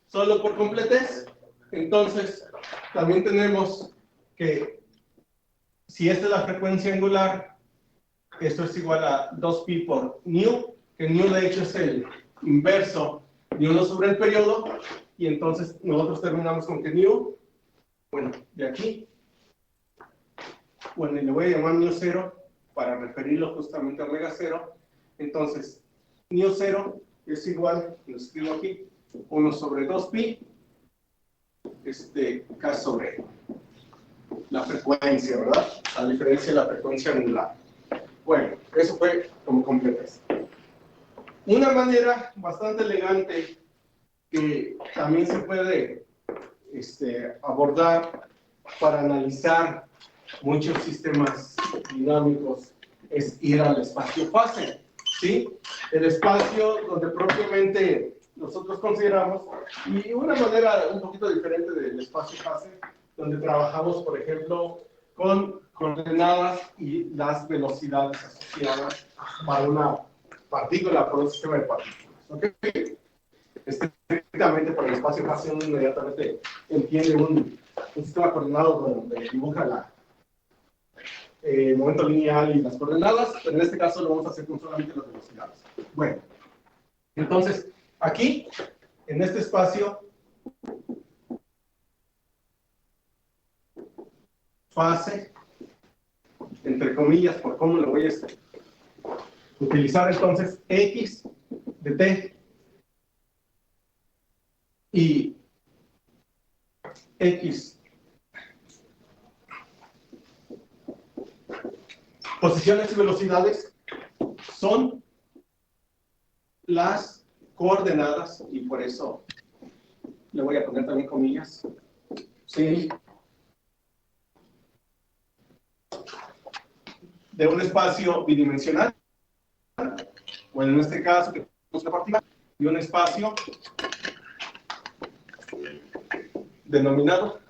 S1: Solo por completez. Entonces, también tenemos que si esta es la frecuencia angular, esto es igual a 2pi por nu, que nu de hecho es el inverso de 1 sobre el periodo, y entonces nosotros terminamos con que nu, bueno, de aquí, bueno, le voy a llamar nu 0 para referirlo justamente a omega 0, entonces nu 0 es igual, lo escribo aquí, 1 sobre 2pi, k sobre la frecuencia, ¿verdad? A diferencia de la frecuencia angular. Bueno, eso fue como completas. Una manera bastante elegante que también se puede abordar para analizar muchos sistemas dinámicos es ir al espacio-fase, ¿sí? El espacio donde propiamente nosotros consideramos, y una manera un poquito diferente del espacio-fase, donde trabajamos, por ejemplo, con coordenadas y las velocidades asociadas para una partícula, para un sistema de partículas. ¿Okay? Estrictamente para el espacio espacio uno inmediatamente entiende un sistema coordenado donde dibuja el momento lineal y las coordenadas, pero en este caso lo vamos a hacer con solamente las velocidades. Bueno, entonces aquí, en este espacio, fase, entre comillas, por cómo lo voy a utilizar entonces, x de t y x posiciones y velocidades son las coordenadas, y por eso le voy a poner también comillas, ¿sí?, de un espacio bidimensional, o en este caso que tenemos la partida, de un espacio denominado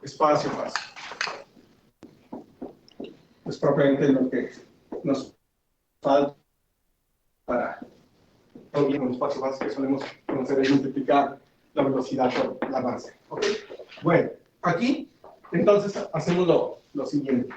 S1: espacio-fase. Es propiamente lo que nos falta para todo bien con espacio-fase, que solemos conocer es multiplicar la velocidad por el avance. ¿Ok? Bueno, aquí entonces hacemos lo siguiente.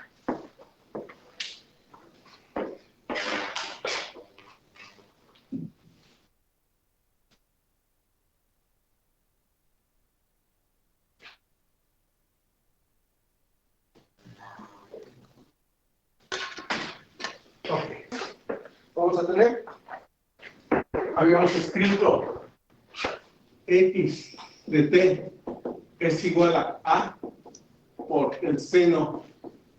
S1: Vamos a tener, habíamos escrito x de t es igual a por el seno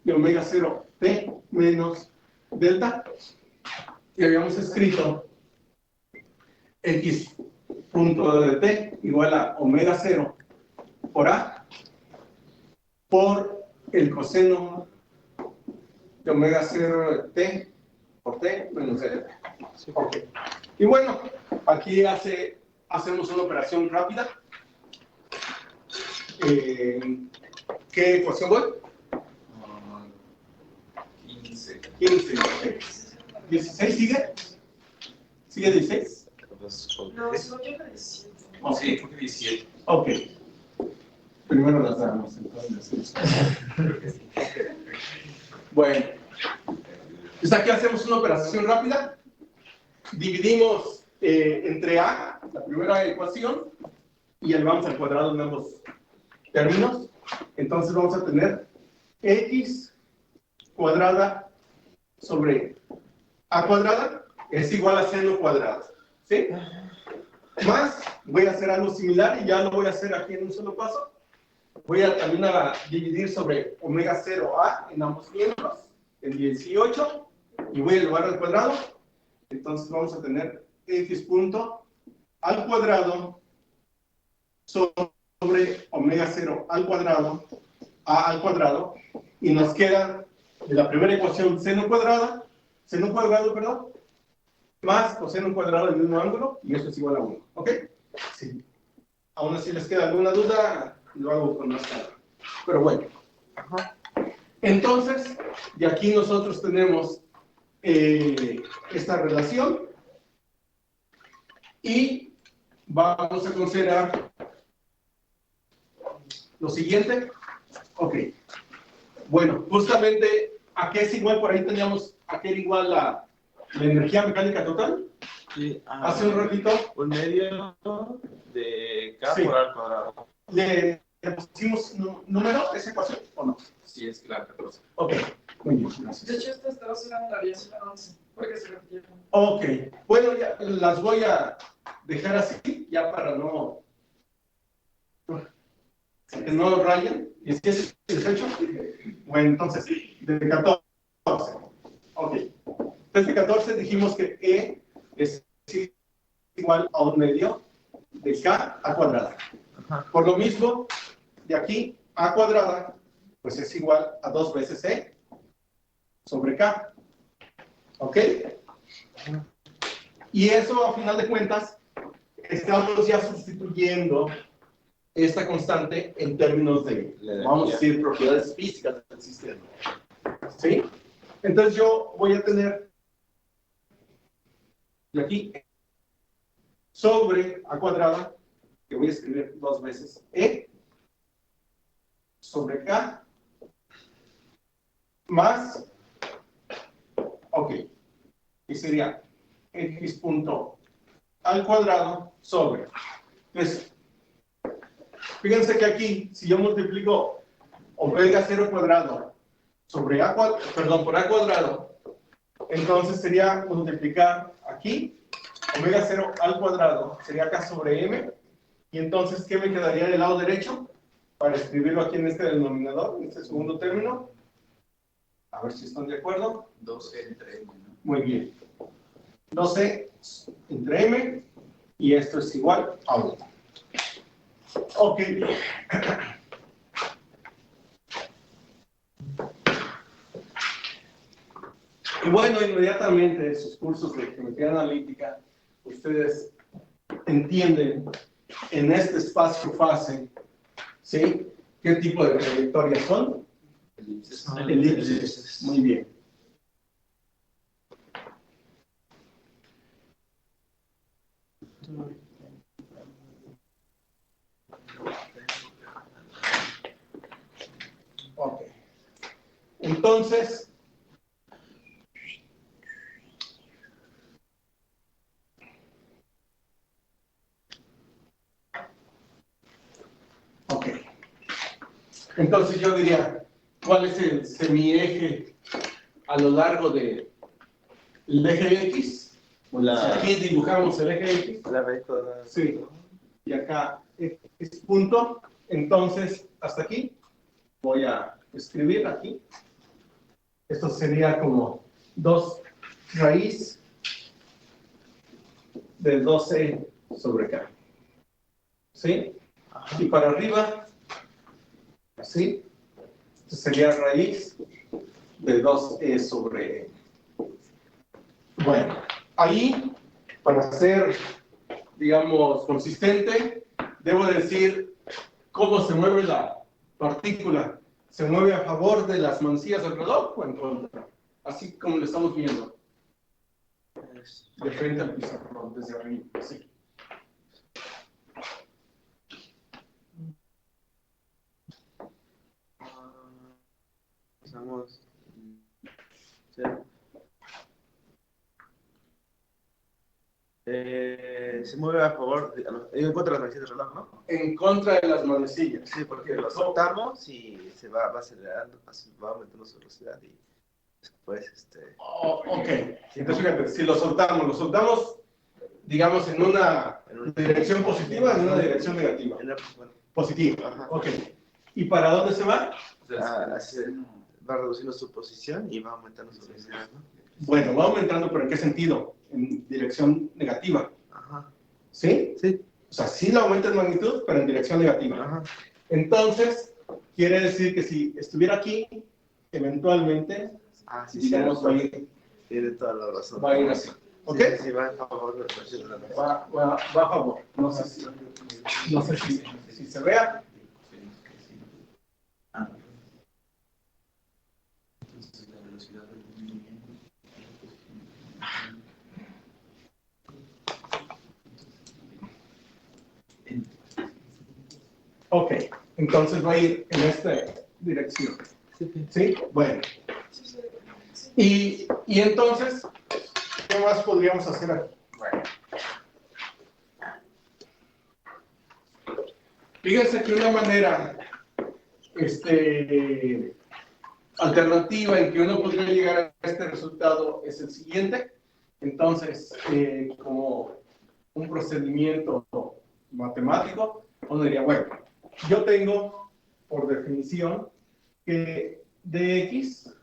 S1: de omega 0 t menos delta, y habíamos escrito x punto de t igual a omega 0 por a por el coseno de omega 0 de t por t menos delta. Okay. Y bueno, aquí hacemos una operación rápida. ¿Qué ecuación voy?
S4: 15.
S1: 15. Okay. ¿16 sigue? ¿Sigue 16?
S3: No, solo yo me decía.
S4: Sí, creo que 17.
S1: Ok. Primero las damos, entonces. Bueno. Pues aquí hacemos una operación rápida. Dividimos entre a, la primera ecuación, y elevamos al cuadrado en ambos términos. Entonces vamos a tener x cuadrada sobre a cuadrada es igual a seno cuadrado. ¿Sí? Más, voy a hacer algo similar y ya lo voy a hacer aquí en un solo paso. Voy a también a dividir sobre omega 0a en ambos miembros, en 18, y voy a elevar al cuadrado. Entonces vamos a tener x punto al cuadrado sobre omega 0 al cuadrado, a al cuadrado, y nos queda de la primera ecuación seno cuadrado, perdón, más coseno cuadrado del mismo ángulo, y eso es igual a 1. ¿Ok? Sí. Aún así les queda alguna duda, lo hago con más calma. Pero bueno. Entonces, de aquí nosotros tenemos esta relación, y vamos a considerar lo siguiente. Ok. Bueno, justamente, ¿a qué es igual? Por ahí teníamos a qué era igual la energía mecánica total.
S2: Sí,
S1: Hace un ratito.
S2: Un medio de K
S1: Sí.
S2: por al cuadrado.
S1: ¿Le pusimos número esa ecuación o no?
S4: Sí, es la 14.
S1: Ok, muy bien,
S3: De
S1: gracias.
S3: hecho, estas dos eran la 10 y la 11, porque se repitieron.
S1: Ok, bueno, ya las voy a dejar así, ya para que no rayen. 17, 18. Bueno, entonces, de 14. Ok. Desde 14 dijimos que E es igual a un medio de K a cuadrada. Por lo mismo, de aquí a cuadrada, pues es igual a 2 veces E sobre K. ¿Ok? Y eso, a final de cuentas, estamos ya sustituyendo esta constante en términos de, vamos a decir, propiedades físicas del sistema. ¿Sí? Entonces yo voy a tener de aquí sobre a cuadrada, que voy a escribir dos veces, e sobre k más, ok, y sería x punto al cuadrado sobre. Entonces, fíjense que aquí, si yo multiplico omega 0 cuadrado sobre a cuadrado, perdón, por a cuadrado, entonces sería multiplicar aquí, omega 0 al cuadrado, sería k sobre m, y entonces, ¿qué me quedaría del lado derecho? Para escribirlo aquí en este denominador, en este segundo término. A ver si están de acuerdo.
S4: 12 entre m, ¿no?
S1: Muy bien. 12 entre m, y esto es igual a 1. Ok. Y bueno, inmediatamente en sus cursos de geometría analítica, ustedes entienden en este espacio-fase, ¿sí? ¿Qué tipo de trayectorias son? Elipses. Muy bien. Ok. Entonces, ok. Entonces yo diría, ¿cuál es el semieje a lo largo del eje X? Si aquí dibujamos el eje X.
S2: La raíz cuadrada.
S1: Sí. Y acá X punto. Entonces, hasta aquí voy a escribir aquí. Esto sería como 2 raíz de 12 sobre K. ¿Sí? Y para arriba, así, esto sería raíz de 2E sobre E. Bueno, ahí, para ser, digamos, consistente, debo decir cómo se mueve la partícula. ¿Se mueve a favor de las manecillas del reloj o en contra? Así como lo estamos viendo. De frente al pizarrón, desde arriba. Sí.
S2: Usamos. Se mueve a favor, en contra de las manecillas del reloj, ¿no?
S1: En contra de las manecillas.
S2: Sí, porque lo soltamos y se va acelerando, va aumentando su velocidad y después,
S1: Oh, ok. Entonces, fíjate, si lo soltamos, digamos, en una dirección positiva, en una dirección negativa.
S2: Bueno,
S1: Positiva.
S2: ajá.
S1: Ok. ¿Y para dónde se va?
S2: Va reduciendo su posición y va aumentando su velocidad, ¿no?
S1: Bueno, va aumentando, pero ¿en qué sentido? En dirección negativa.
S2: Ajá.
S1: ¿Sí?
S2: Sí.
S1: O sea, sí la aumenta en magnitud, pero en dirección negativa.
S2: Ajá.
S1: Entonces, quiere decir que si estuviera aquí, eventualmente,
S2: Sí,
S1: digamos, va a ir,
S2: tiene toda la razón.
S1: va a ir así. ¿Ok?
S2: Sí, va a favor de la velocidad de la velocidad.
S1: Va a favor. No sé si se vea.
S4: Entonces la velocidad del movimiento.
S1: Ok, entonces va a ir en esta dirección. ¿Sí? Bueno. Y entonces, ¿qué más podríamos hacer aquí? Bueno. Fíjense que una manera alternativa en que uno podría llegar a este resultado es el siguiente. Entonces, como un procedimiento matemático, uno diría, bueno, yo tengo, por definición, que dx,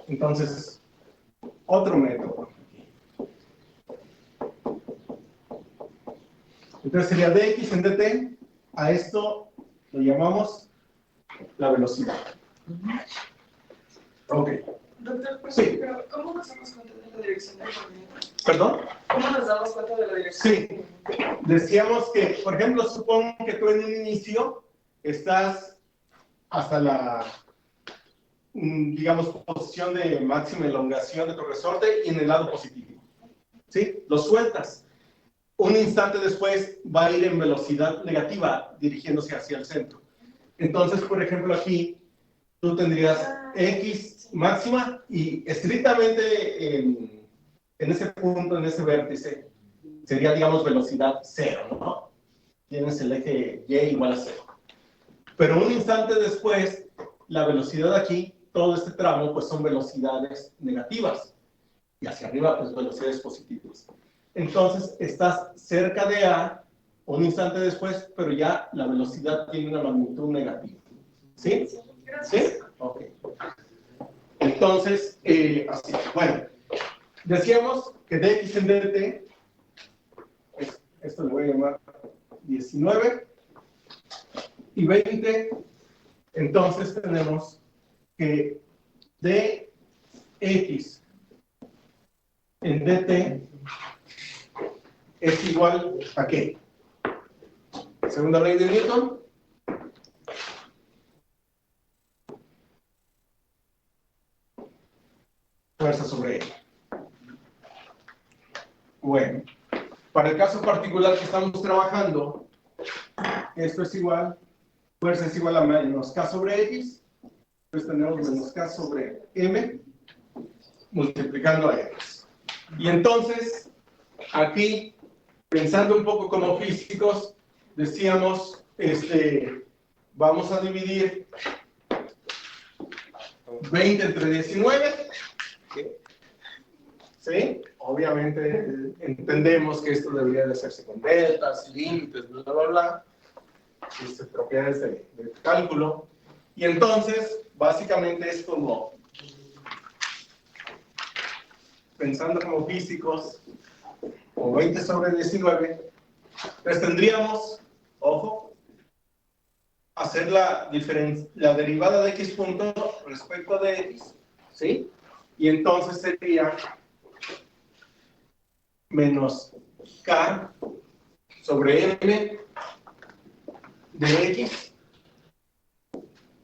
S1: entonces, otro método. Entonces sería dx en dt, a esto lo llamamos la velocidad. Ok.
S3: Doctor,
S1: Sí.
S3: pero ¿cómo nos damos cuenta de la dirección del movimiento?
S1: ¿Perdón?
S3: ¿Cómo nos damos cuenta de la dirección?
S1: Sí, decíamos que, por ejemplo, supón que tú en un inicio estás hasta la, digamos, posición de máxima elongación de tu resorte y en el lado positivo. ¿Sí? Lo sueltas. Un instante después va a ir en velocidad negativa dirigiéndose hacia el centro. Entonces, por ejemplo, aquí tú tendrías X máxima y estrictamente en ese punto, en ese vértice, sería, digamos, velocidad cero, ¿no? Tienes el eje Y igual a cero. Pero un instante después, la velocidad aquí, todo este tramo, pues son velocidades negativas. Y hacia arriba, pues velocidades positivas. Entonces, estás cerca de A un instante después, pero ya la velocidad tiene una magnitud negativa. ¿Sí? ¿Sí? Ok. Entonces, así. Bueno, decíamos que dx en dt, esto le voy a llamar 19 y 20, entonces tenemos que dx en dt es igual a ¿qué? Segunda ley de Newton. Fuerza sobre él. Bueno, para el caso particular que estamos trabajando, esto es igual, fuerza es igual a menos K sobre X, entonces tenemos menos K sobre M, multiplicando a X. Y entonces, aquí, pensando un poco como físicos, decíamos, vamos a dividir 20 entre 19, ¿sí? Obviamente entendemos que esto debería de hacerse con deltas, límites, bla, bla, bla, propiedades de cálculo. Y entonces, básicamente es como, pensando como físicos, como 20 sobre 19, pues tendríamos, ojo, hacer la derivada de x punto respecto de x, ¿sí? Y entonces sería menos k sobre m de x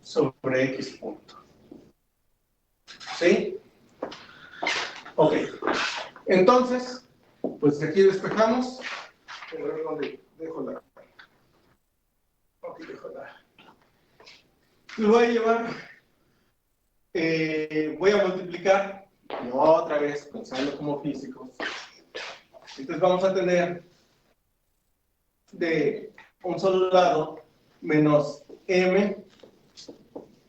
S1: sobre x punto. ¿Sí? Ok. Entonces, pues aquí despejamos. A ver dónde dejo la. Ok, dejo la. Lo voy a llevar. Voy a multiplicar. Y otra vez, pensando como físicos. Entonces vamos a tener de un solo lado menos m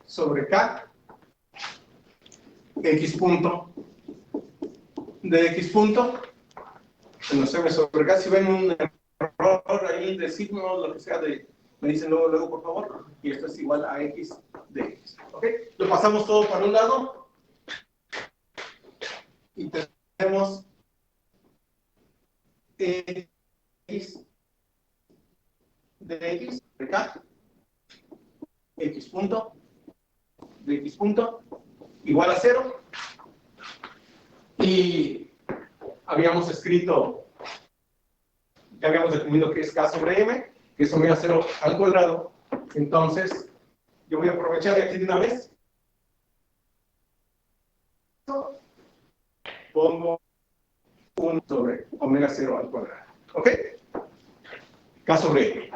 S1: sobre k x punto de x punto menos m sobre k. Si ven un error ahí de signo, lo que sea, me dicen luego por favor, y esto es igual a x de x. ¿Ok? Lo pasamos todo para un lado y tenemos x de x de k x punto de x punto igual a 0, y habíamos escrito, ya habíamos definido que es k sobre m, que es omega 0 al cuadrado. Entonces yo voy a aprovechar aquí de una vez, pongo 1 sobre omega 0 al cuadrado, ¿ok? K sobre m.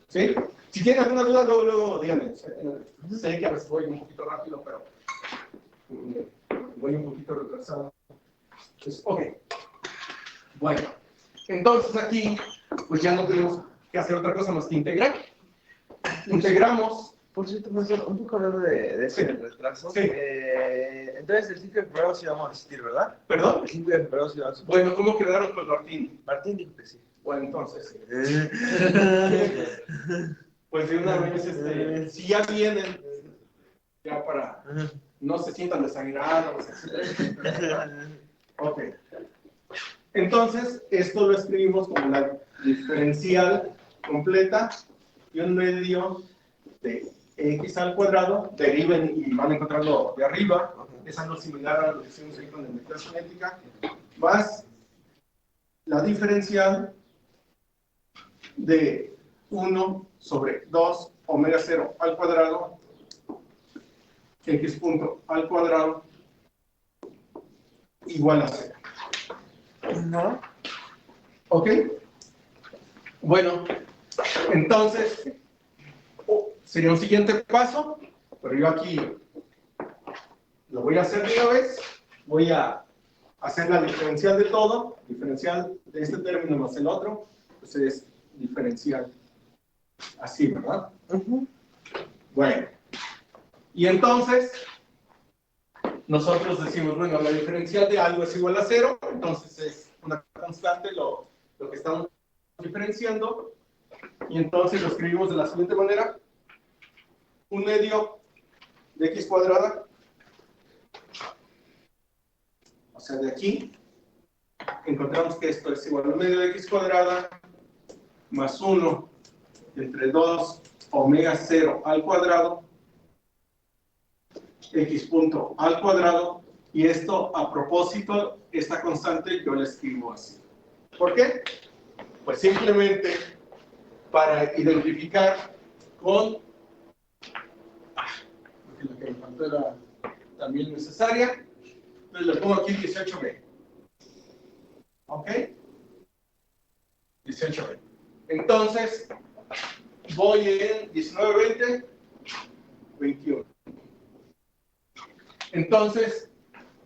S1: ¿Sí? Si tienen alguna duda, luego díganme. Sé que a veces voy un poquito rápido, pero voy un poquito retrasado. Entonces, ok. Bueno, entonces aquí, pues ya no tenemos que hacer otra cosa más que integrar. Integramos.
S2: Por cierto, profesor, un poco hablando de ese retraso.
S1: Sí.
S2: Entonces, el 5 de febrero sí vamos a asistir, ¿verdad?
S1: ¿Perdón?
S2: El 5 de febrero sí vamos a asistir.
S1: Bueno, ¿cómo quedaron con Martín?
S2: Martín dijo que sí.
S1: Bueno, entonces. Pues de una vez, si ya vienen, ya para no se sientan desagradados, etc. Ok. Entonces, esto lo escribimos como la diferencial completa y un medio de x al cuadrado. Deriven y van a encontrarlo de arriba. Es algo similar a lo que hicimos ahí con la energía cinética. Más la diferencial de 1 sobre 2 omega 0 al cuadrado, x punto al cuadrado, igual a 0.
S2: No.
S1: ¿Ok? Bueno, entonces, sería un siguiente paso, pero yo aquí lo voy a hacer de una vez. Voy a hacer la diferencial de todo, diferencial de este término más el otro, pues es diferencial. Así, ¿verdad? Bueno, y entonces, nosotros decimos, bueno, la diferencial de algo es igual a 0, entonces es una constante lo que estamos diferenciando, y entonces lo escribimos de la siguiente manera: 1 medio de x cuadrada, o sea, de aquí, encontramos que esto es igual a 1 medio de x cuadrada, más 1 entre 2 omega 0 al cuadrado, x punto al cuadrado, y esto, a propósito, esta constante yo la escribo así. ¿Por qué? Pues simplemente para identificar con porque la que me faltó era también necesaria, entonces le pongo aquí 18b. ¿Ok? 18b. Entonces, voy en 19, 20, 21. Entonces,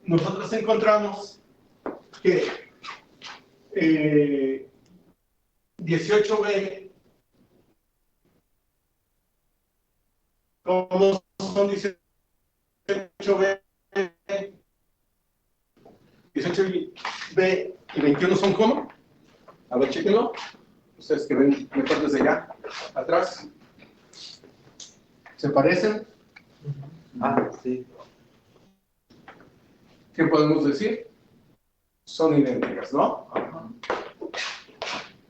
S1: nosotros encontramos que 18b, ¿cómo son 18b? 18b y 21 son ¿cómo? A ver, chéquenlo. Ustedes que ven mejor desde allá, atrás. ¿Se parecen?
S2: Ah, sí.
S1: ¿Qué podemos decir? Son idénticas, ¿no?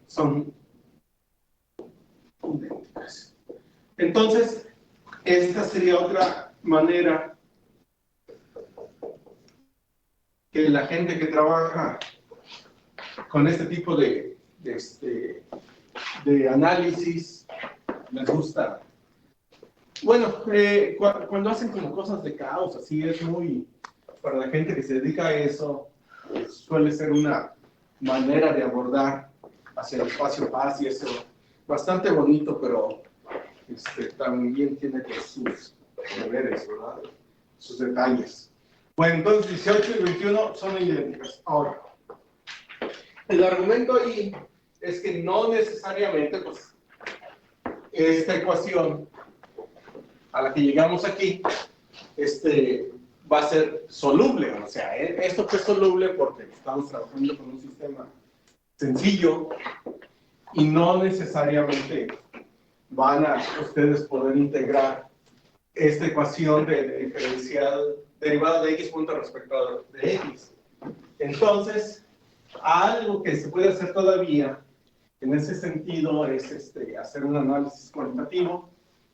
S1: Son idénticas. Entonces, esta sería otra manera que la gente que trabaja con este tipo de análisis les gusta. Bueno, cuando hacen como cosas de caos, así es muy, para la gente que se dedica a eso, suele ser una manera de abordar hacia el espacio paz y eso, bastante bonito, pero también tiene sus deberes, ¿verdad? Sus detalles. Bueno, entonces 18 y 21 son idénticas. Ahora, el argumento ahí es que no necesariamente, pues, esta ecuación a la que llegamos aquí, va a ser soluble. O sea, esto es soluble porque estamos trabajando con un sistema sencillo y no necesariamente van a ustedes poder integrar esta ecuación de diferencial derivada de x punto respecto de x. Entonces, algo que se puede hacer todavía en ese sentido es hacer un análisis cuantitativo.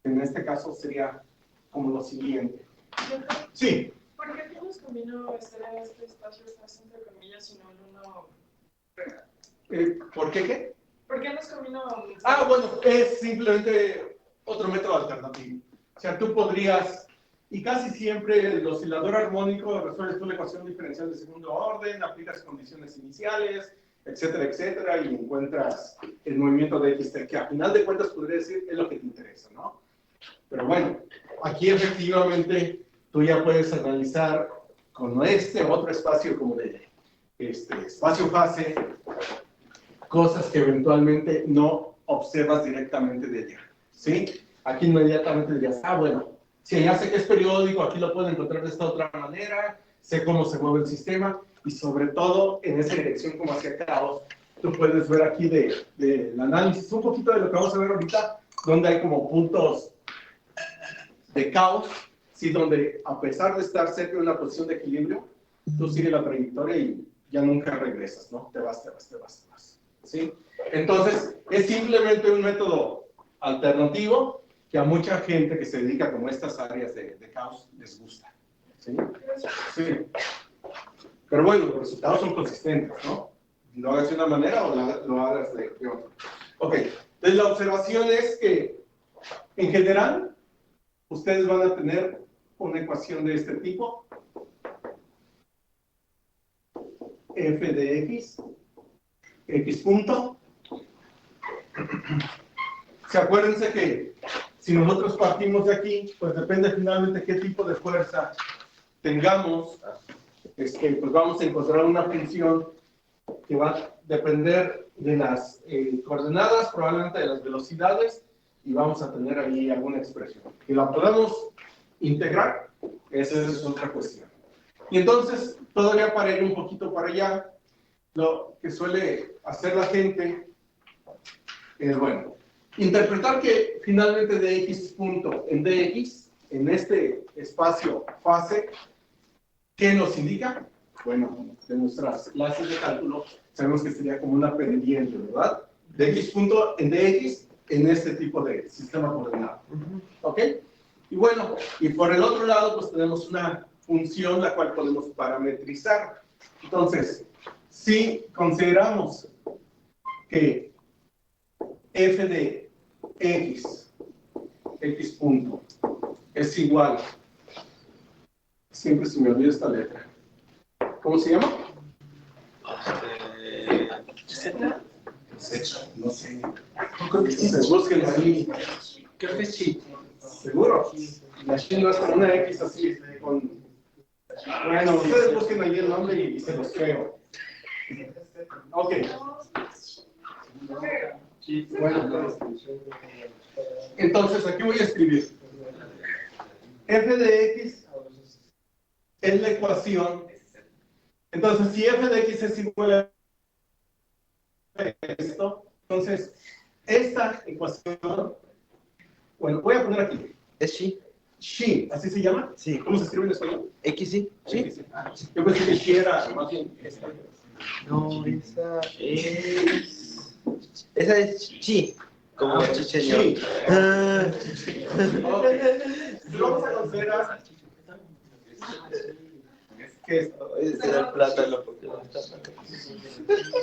S1: En este caso sería como lo siguiente. Sí.
S3: ¿Por qué no nos convino estar en este espacio más entre comillas y no en uno real?
S1: ¿Por qué qué?
S3: ¿Por qué nos convino?
S1: Bueno, es simplemente otro método alternativo. O sea, tú podrías, y casi siempre el oscilador armónico resuelves tú la ecuación diferencial de segundo orden, aplicas condiciones iniciales, etcétera, etcétera, y encuentras el movimiento de x, que a final de cuentas podría decir es lo que te interesa, ¿no? Pero bueno, aquí efectivamente tú ya puedes analizar con otro espacio como de espacio-fase, cosas que eventualmente no observas directamente de allá, ¿sí? Aquí inmediatamente dirías, bueno, si ya sé que es periódico, aquí lo puedo encontrar de esta otra manera, sé cómo se mueve el sistema, y sobre todo en esa dirección como hacia caos, tú puedes ver aquí del análisis, un poquito de lo que vamos a ver ahorita, donde hay como puntos de caos, ¿sí? Donde a pesar de estar cerca de una posición de equilibrio, tú sigues la trayectoria y ya nunca regresas, ¿no? Te vas. ¿Sí? Entonces, es simplemente un método alternativo que a mucha gente que se dedica como a estas áreas de caos les gusta. ¿Sí? Sí. Pero bueno, los resultados son consistentes, ¿no? lo hagas de una manera o lo hagas de otra. Ok, entonces la observación es que en general ustedes van a tener una ecuación de este tipo. F de x, x punto. Acuérdense que si nosotros partimos de aquí, pues depende finalmente qué tipo de fuerza tengamos, pues vamos a encontrar una función que va a depender de las coordenadas, probablemente de las velocidades, y vamos a tener ahí alguna expresión. Que la podemos integrar, esa es otra cuestión. Y entonces, todavía para ir un poquito para allá, lo que suele hacer la gente es, bueno, interpretar que finalmente de x punto en dx, en este espacio fase, ¿qué nos indica? Bueno, de nuestras clases de cálculo sabemos que sería como una pendiente, ¿verdad? De x punto en dx en este tipo de sistema coordenado. ¿Ok? Y bueno, y por el otro lado, pues tenemos una función la cual podemos parametrizar. Entonces, si consideramos que f de x punto, es igual, siempre se me olvida esta letra. ¿Cómo se llama?
S2: ¿Z?
S1: No sé. Se busquen ahí.
S5: Creo que sí.
S1: ¿Seguro? La no es con una X así, con... Bueno, ustedes busquen ahí el nombre y se los creo. Ok. Bueno, entonces aquí voy a escribir. F de X es la ecuación. Entonces, si F de X es igual a esto, entonces, esta ecuación, bueno, voy a poner aquí.
S2: ¿Es Xi?
S1: Xi, ¿así se llama?
S2: Sí.
S1: ¿Cómo se escribe en español?
S2: ¿X sí? ¿Sí?
S1: X. Yo pensé que Xi era más bien esta.
S2: No, esa es... Esa es Xi, como chicheño.
S1: Xi.
S2: Ah.
S1: Ok. Vamos a considerar que esto.
S2: Ese era el plátano porque no está acá.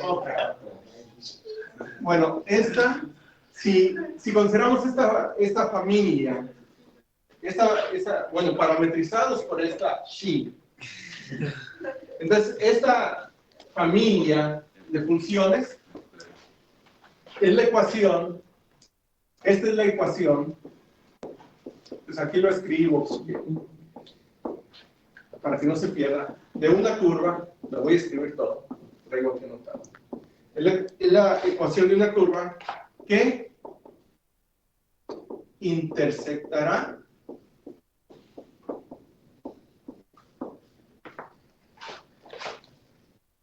S1: Ok. Bueno, si consideramos esta familia, bueno, parametrizados por esta Xi. Entonces, esta familia de funciones es la ecuación, esta es la ecuación, pues aquí lo escribo para que no se pierda, de una curva, lo voy a escribir todo, traigo aquí anotado. Es la ecuación de una curva que intersectará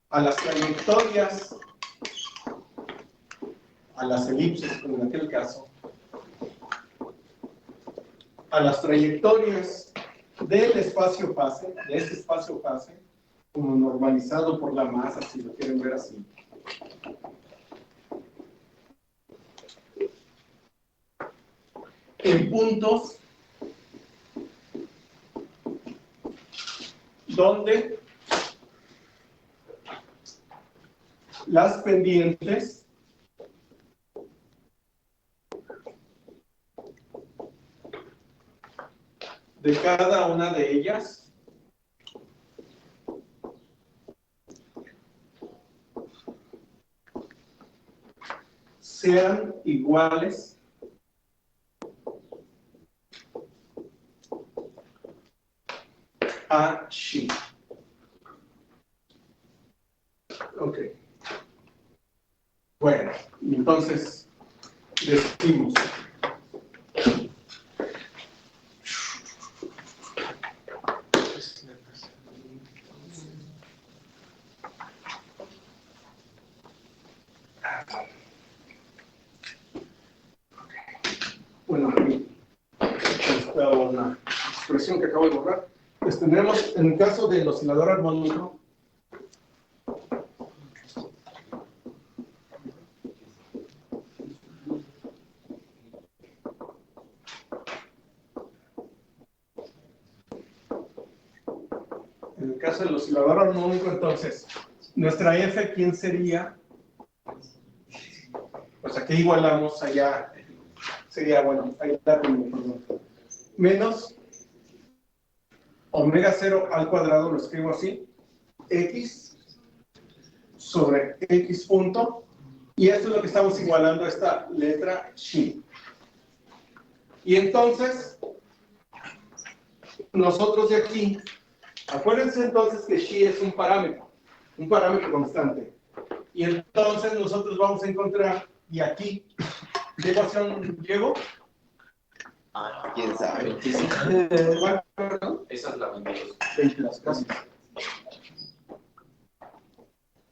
S1: a las trayectorias, a las elipses, como en aquel caso, a las trayectorias del espacio fase, de este espacio fase, como normalizado por la masa, si lo quieren ver así. En puntos donde las pendientes de cada una de ellas sean iguales a Xi. Ok. Bueno, entonces decimos bueno, aquí está una expresión que acabo de borrar. Pues tendremos, en el caso del oscilador armónico, entonces, nuestra F, ¿quién sería? Pues aquí igualamos allá, sería bueno, ahí está conmigo, perdón. Menos omega 0 al cuadrado, lo escribo así, x sobre x punto, y esto es lo que estamos igualando a esta letra xi. Y entonces, nosotros de aquí, acuérdense entonces que xi es un parámetro constante. Y entonces nosotros vamos a encontrar, y aquí, ¿qué ecuación llevo?
S2: ¿Quién sabe?
S4: 25.
S1: Perdón.
S4: Esa es la 22.
S1: 22, casi.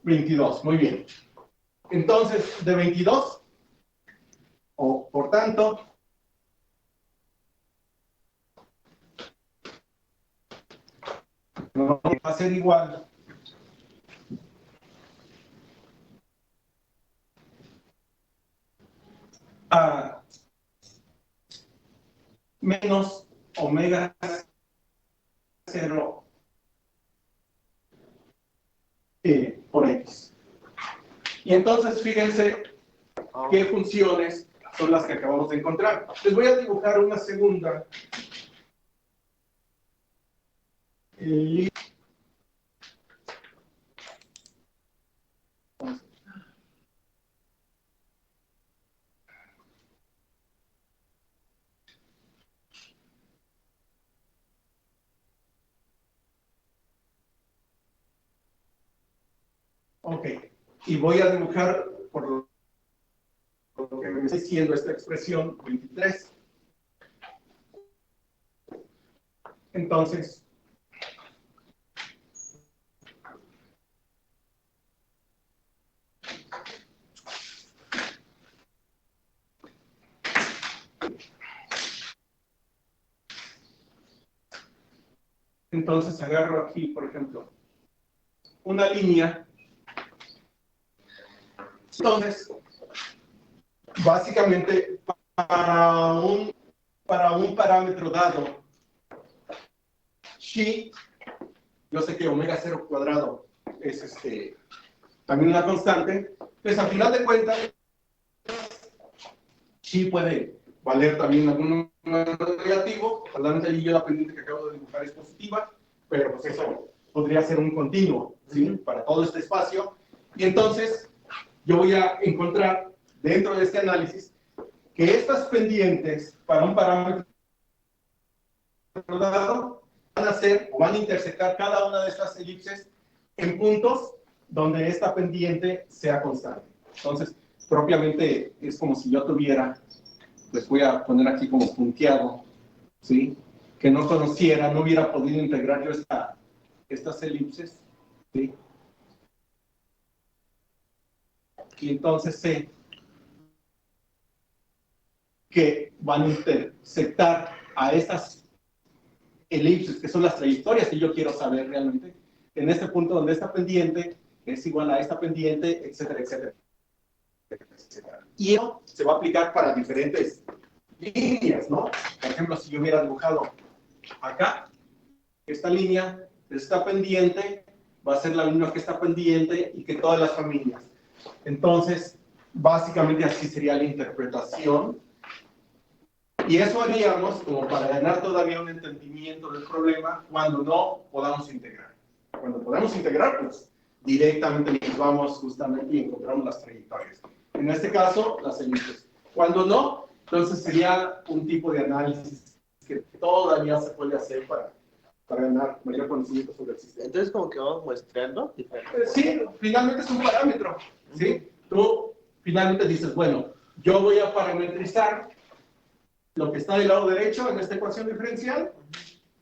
S1: 22, muy bien. Entonces, de 22, o por tanto, no va a ser igual a menos omega 0 por x. Y entonces, fíjense qué funciones son las que acabamos de encontrar. Les voy a dibujar una segunda. Ok, y voy a dibujar por lo que me está diciendo esta expresión 23. Entonces, agarro aquí, por ejemplo, una línea. Entonces, básicamente, para un parámetro dado, xi, yo sé que omega 0 cuadrado es también una constante, pues al final de cuentas, xi puede valer también algún número negativo, hablando de yo la pendiente que acabo de dibujar es positiva, pero pues eso podría ser un continuo, ¿sí? Para todo este espacio. Y entonces, yo voy a encontrar dentro de este análisis que estas pendientes para un parámetro dado van a intersectar cada una de estas elipses en puntos donde esta pendiente sea constante. Entonces, propiamente es como si yo tuviera, les voy a poner aquí como punteado, ¿sí? Que no conociera, no hubiera podido integrar yo estas elipses, ¿sí? Y entonces sé que van a intersectar a estas elipses, que son las trayectorias que yo quiero saber realmente, en este punto donde esta pendiente es igual a esta pendiente, etcétera, etcétera, etcétera. Y eso se va a aplicar para diferentes líneas, ¿no? Por ejemplo, si yo hubiera dibujado acá, esta línea, esta pendiente, va a ser la misma que esta pendiente y que todas las familias. Entonces, básicamente así sería la interpretación. Y eso haríamos como para ganar todavía un entendimiento del problema cuando no podamos integrar. Cuando podemos integrar, pues directamente nos vamos justamente y encontramos las trayectorias. En este caso, las elipses. Cuando no, entonces sería un tipo de análisis que todavía se puede hacer para ganar mayor conocimiento sobre el sistema.
S2: Entonces, como que vamos muestreando.
S1: Sí, finalmente es un parámetro. ¿Sí? Tú finalmente dices, bueno, yo voy a parametrizar lo que está del lado derecho en esta ecuación diferencial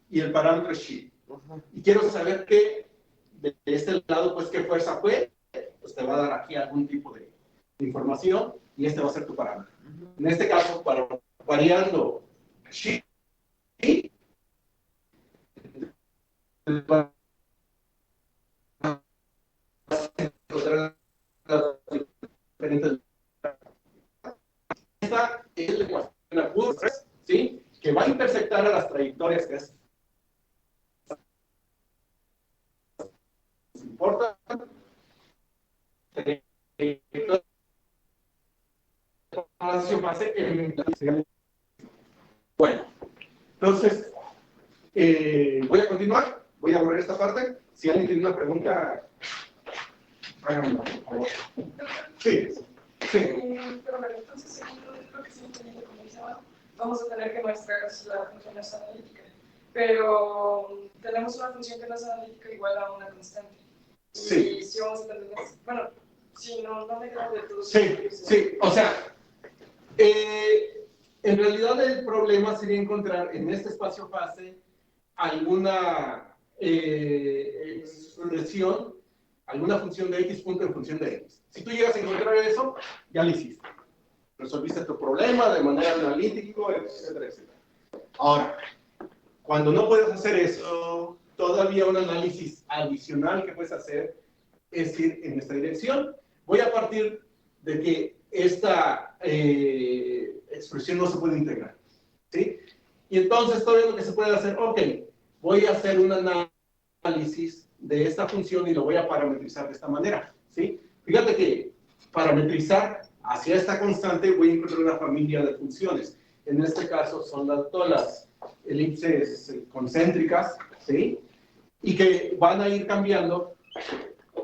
S1: y el parámetro es xi. Y quiero saber que de este lado, pues, qué fuerza fue, pues te va a dar aquí algún tipo de información y este va a ser tu parámetro. En este caso, variando xi, encontrar las diferentes. Esta es la ecuación aguda, ¿sí? Que va a intersectar a las trayectorias que es importa. Bueno, entonces, voy a continuar, voy a borrar esta parte. Si alguien tiene una pregunta, háganmela, por favor. Sí, sí.
S3: Pero bueno, entonces, según lo que estoy entendiendo, como dice Amado, vamos a tener que mostrar la función no es analítica. Pero tenemos una función que no es analítica igual a una constante.
S1: Sí.
S3: Y si vamos a tener, bueno, si no me quedo de todo.
S1: Sí, o sea, en realidad el problema sería encontrar en este espacio fase alguna expresión, alguna función de x punto en función de x. Si tú llegas a encontrar eso, ya lo hiciste. Resolviste tu problema de manera analítica, etcétera, etcétera. Ahora, cuando no puedes hacer eso, todavía un análisis adicional que puedes hacer es ir en esta dirección. Voy a partir de que esta expresión no se puede integrar, ¿sí? Y entonces todavía lo que se puede hacer, ok, voy a hacer un análisis de esta función y lo voy a parametrizar de esta manera, ¿sí? Fíjate que parametrizar hacia esta constante voy a encontrar una familia de funciones. En este caso son todas las elipses concéntricas, ¿sí? Y que van a ir cambiando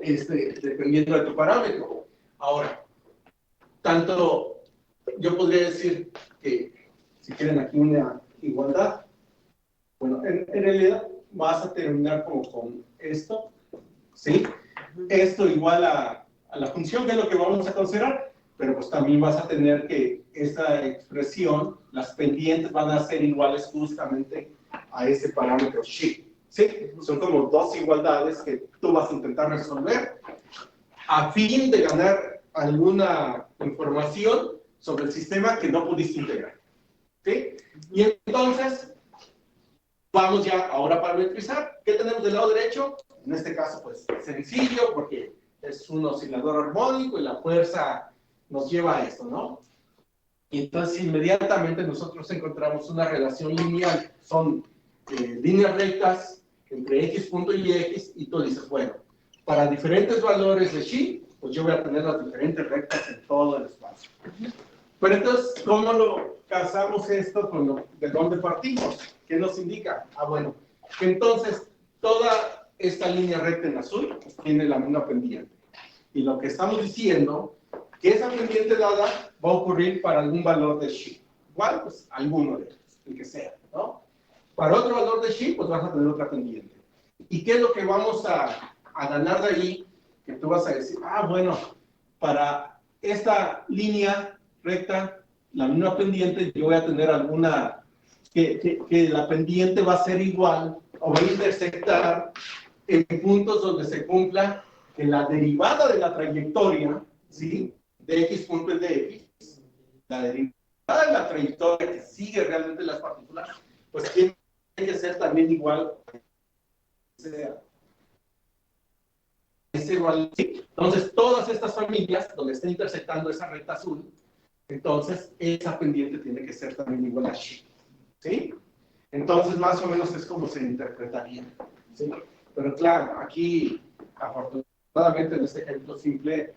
S1: dependiendo de tu parámetro. Ahora, tanto yo podría decir que si quieren aquí una igualdad, bueno, en realidad vas a terminar como con esto, ¿sí? Esto igual a la función, que es lo que vamos a considerar, pero pues también vas a tener que esa expresión, las pendientes van a ser iguales justamente a ese parámetro xi, ¿sí? Son como dos igualdades que tú vas a intentar resolver a fin de ganar alguna información sobre el sistema que no pudiste integrar, ¿sí? Y entonces, vamos ya ahora a parametrizar. ¿Qué tenemos del lado derecho? En este caso, pues, sencillo, porque es un oscilador armónico y la fuerza nos lleva a esto, ¿no? Y entonces, inmediatamente nosotros encontramos una relación lineal. Son líneas rectas entre x punto y x, y tú dices, bueno, para diferentes valores de xi, pues yo voy a tener las diferentes rectas en todo el espacio. Pero entonces, ¿cómo lo casamos esto con de dónde partimos? ¿Qué nos indica? Ah, bueno, que entonces toda esta línea recta en azul pues, tiene la misma pendiente. Y lo que estamos diciendo, que esa pendiente dada va a ocurrir para algún valor de xi. Igual, pues alguno de ellos, el que sea, ¿no? Para otro valor de xi, pues vas a tener otra pendiente. ¿Y qué es lo que vamos a ganar de ahí? Que tú vas a decir, ah, bueno, para esta línea recta, la misma pendiente, yo voy a tener alguna, que la pendiente va a ser igual, o va a intersectar en puntos donde se cumpla que la derivada de la trayectoria, ¿sí? De x punto es de x, la derivada de la trayectoria que sigue realmente las partículas, pues tiene que ser también igual, sea es igual, ¿sí? Entonces, todas estas familias donde está intersectando esa recta azul, entonces esa pendiente tiene que ser también igual a xi, ¿sí? Entonces, más o menos es como se interpretaría, ¿sí? Pero claro, aquí, afortunadamente, en este ejemplo simple,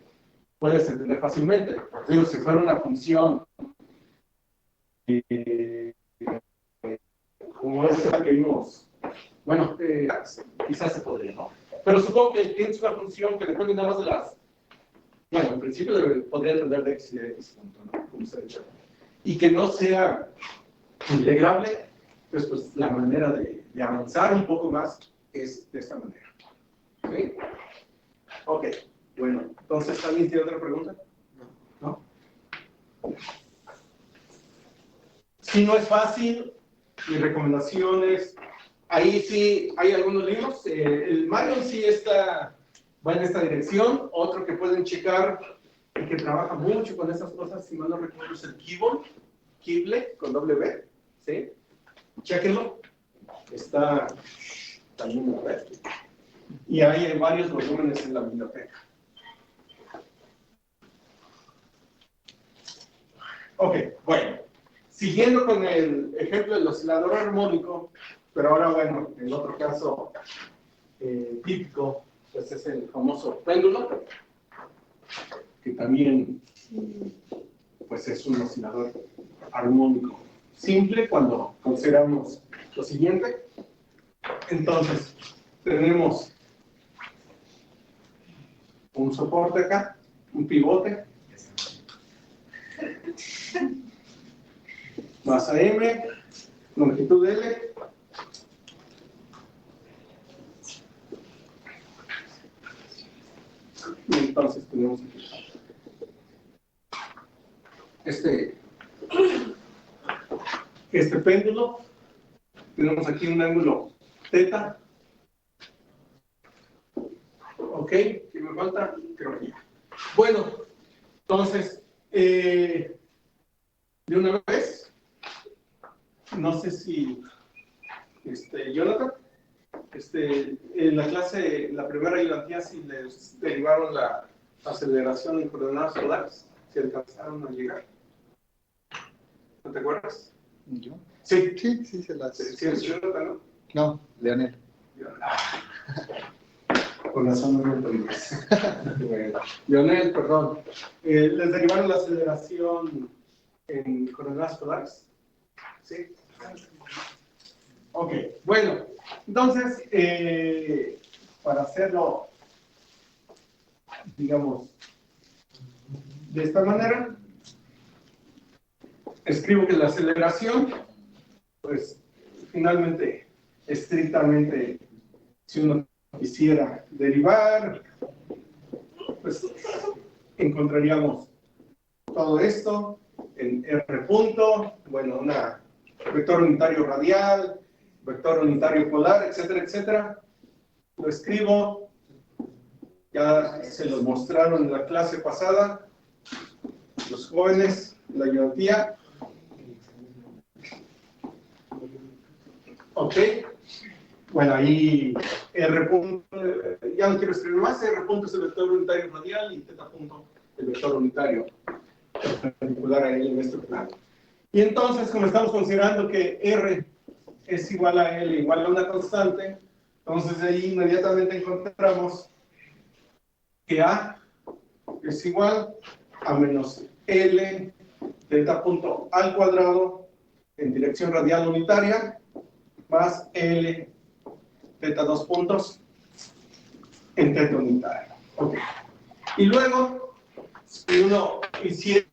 S1: puedes entender fácilmente. Porque digo, si fuera una función como esta que vimos, bueno, quizás se podría, ¿no? Pero supongo que tienes una función que depende nada más de las... Bueno, en principio podría entender de x y de x punto, ¿no? Como se ha dicho. Y que no sea integrable, pues la manera de avanzar un poco más es de esta manera. ¿Sí? Ok, bueno, entonces, ¿alguien tiene otra pregunta? ¿No? Si no es fácil, mi recomendación es, ahí sí hay algunos libros, el Marion sí va en esta dirección, otro que pueden checar y que trabaja mucho con esas cosas, si mal no recuerdo, es el Kible, con W, ¿sí? Chéquenlo, está también en la red, y hay varios volúmenes en la biblioteca. Ok, bueno, siguiendo con el ejemplo del oscilador armónico, pero ahora, bueno, en otro caso típico, pues es el famoso péndulo, que también pues es un oscilador armónico simple cuando consideramos lo siguiente. Entonces, tenemos un soporte acá, un pivote, masa M, longitud L, y entonces tenemos aquí este péndulo, tenemos aquí un ángulo θ. Ok, ¿qué me falta? Creo que ya. Bueno, entonces, de una vez, no sé si, Jonathan, en la clase, la primera ayudantía, si les derivaron la aceleración en coordenadas polares, si alcanzaron a llegar. ¿No te acuerdas?
S5: ¿Yo?
S1: Sí.
S5: Sí, se las...
S1: Sí, es Jonathan, ¿no?
S5: No, Leonel.
S1: Con razón no me entendías. Bueno, Lionel, perdón. ¿Les derivaron la aceleración en coordenadas polares? Sí. Ok, bueno. Entonces, para hacerlo, digamos, de esta manera, escribo que la aceleración, pues, finalmente, estrictamente, si uno quisiera derivar, pues encontraríamos todo esto en R punto, bueno, un vector unitario radial, vector unitario polar, etcétera, etcétera. Lo escribo, ya se los mostraron en la clase pasada, los jóvenes, la ayudantía. Ok. Bueno, ahí R punto, ya no quiero escribir más, R punto es el vector unitario radial y θ punto el vector unitario perpendicular a él en este plano. Y entonces, como estamos considerando que R es igual a L igual a una constante, entonces de ahí inmediatamente encontramos que A es igual a menos L θ punto al cuadrado en dirección radial unitaria más L θ dos puntos en θ unitario. Okay. Y luego, si uno hiciera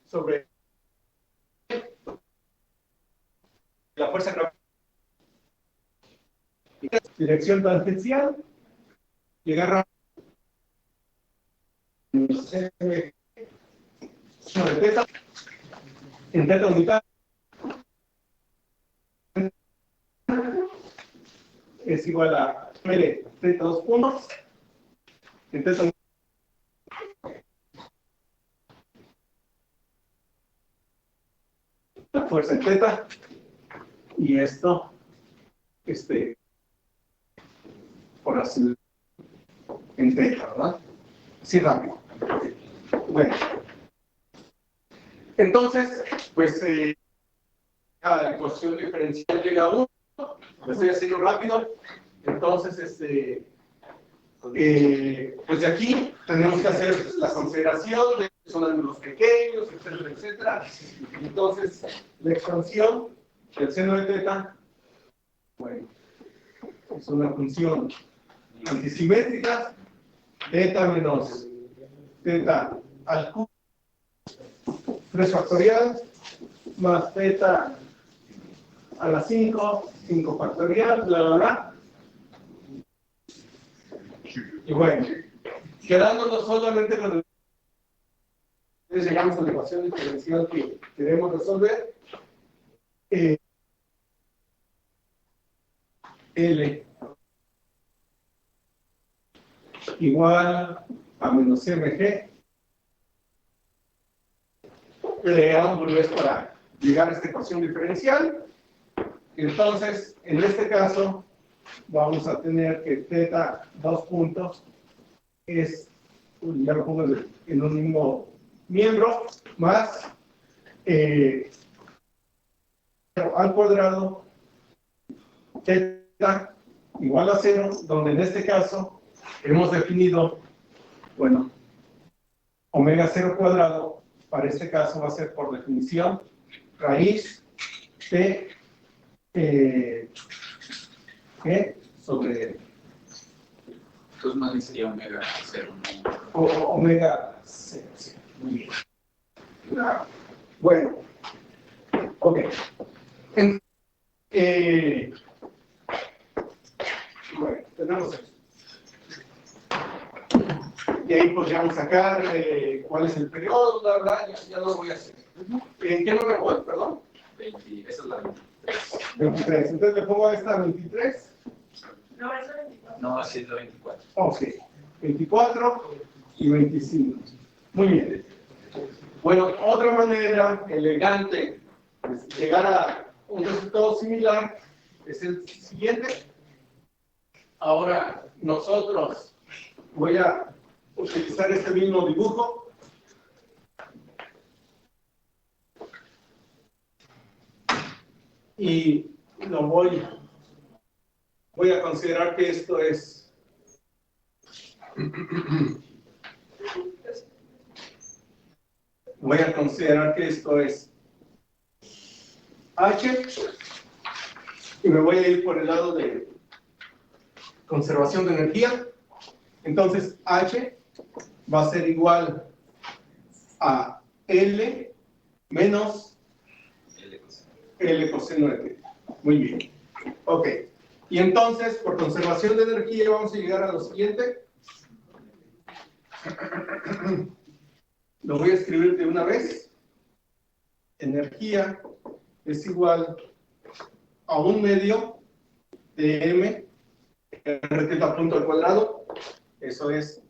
S1: sobre la fuerza gravitacional, dirección tangencial, y agarra sobre θ en θ unitario es igual a L θ dos puntos en θ unitario. La fuerza en θ y esto por así en θ, ¿verdad? Así rápido. Bueno, entonces, pues la ecuación diferencial llega a 1, lo estoy haciendo rápido, entonces, pues de aquí tenemos que hacer la consideración de que son ángulos pequeños, etcétera, etcétera. Entonces, la expansión del seno de θ, bueno, es una función antisimétrica, θ menos θ al cubo 3 factorial más θ a la 5 factorial, bla, bla, bla. Y bueno, quedándonos solamente con el llegamos a la ecuación diferencial que queremos resolver. L igual a menos mg. Le ángulo es para llegar a esta ecuación diferencial. Entonces, en este caso, vamos a tener que θ dos puntos es, ya lo pongo en un mismo miembro, más al cuadrado teta igual a 0, donde en este caso hemos definido, bueno, omega 0 cuadrado, para este caso va a ser por definición raíz de G sobre
S4: Entonces más bien sería omega 0.
S1: omega 0. Sí, muy bien. Bueno, ok. Bueno, tenemos eso. Y ahí podríamos sacar cuál es el periodo, bla, bla, ya no lo voy a hacer. ¿En qué número voy? Perdón.
S4: 20, esa es la 23.
S1: 23. Entonces le pongo a esta 23.
S3: No, es 24.
S4: No, así es la 24.
S1: Ok. 24 y 25. Muy bien. Bueno, otra manera elegante de llegar a un resultado similar es el siguiente. Ahora nosotros voy a utilizar este mismo dibujo. Y lo voy a considerar que esto es H y me voy a ir por el lado de conservación de energía. Entonces H va a ser igual a L menos L coseno de θ. Muy bien. Ok. Y entonces, por conservación de energía, vamos a llegar a lo siguiente. Lo voy a escribir de una vez. Energía es igual a 1/2 de m r θ punto al cuadrado. Eso es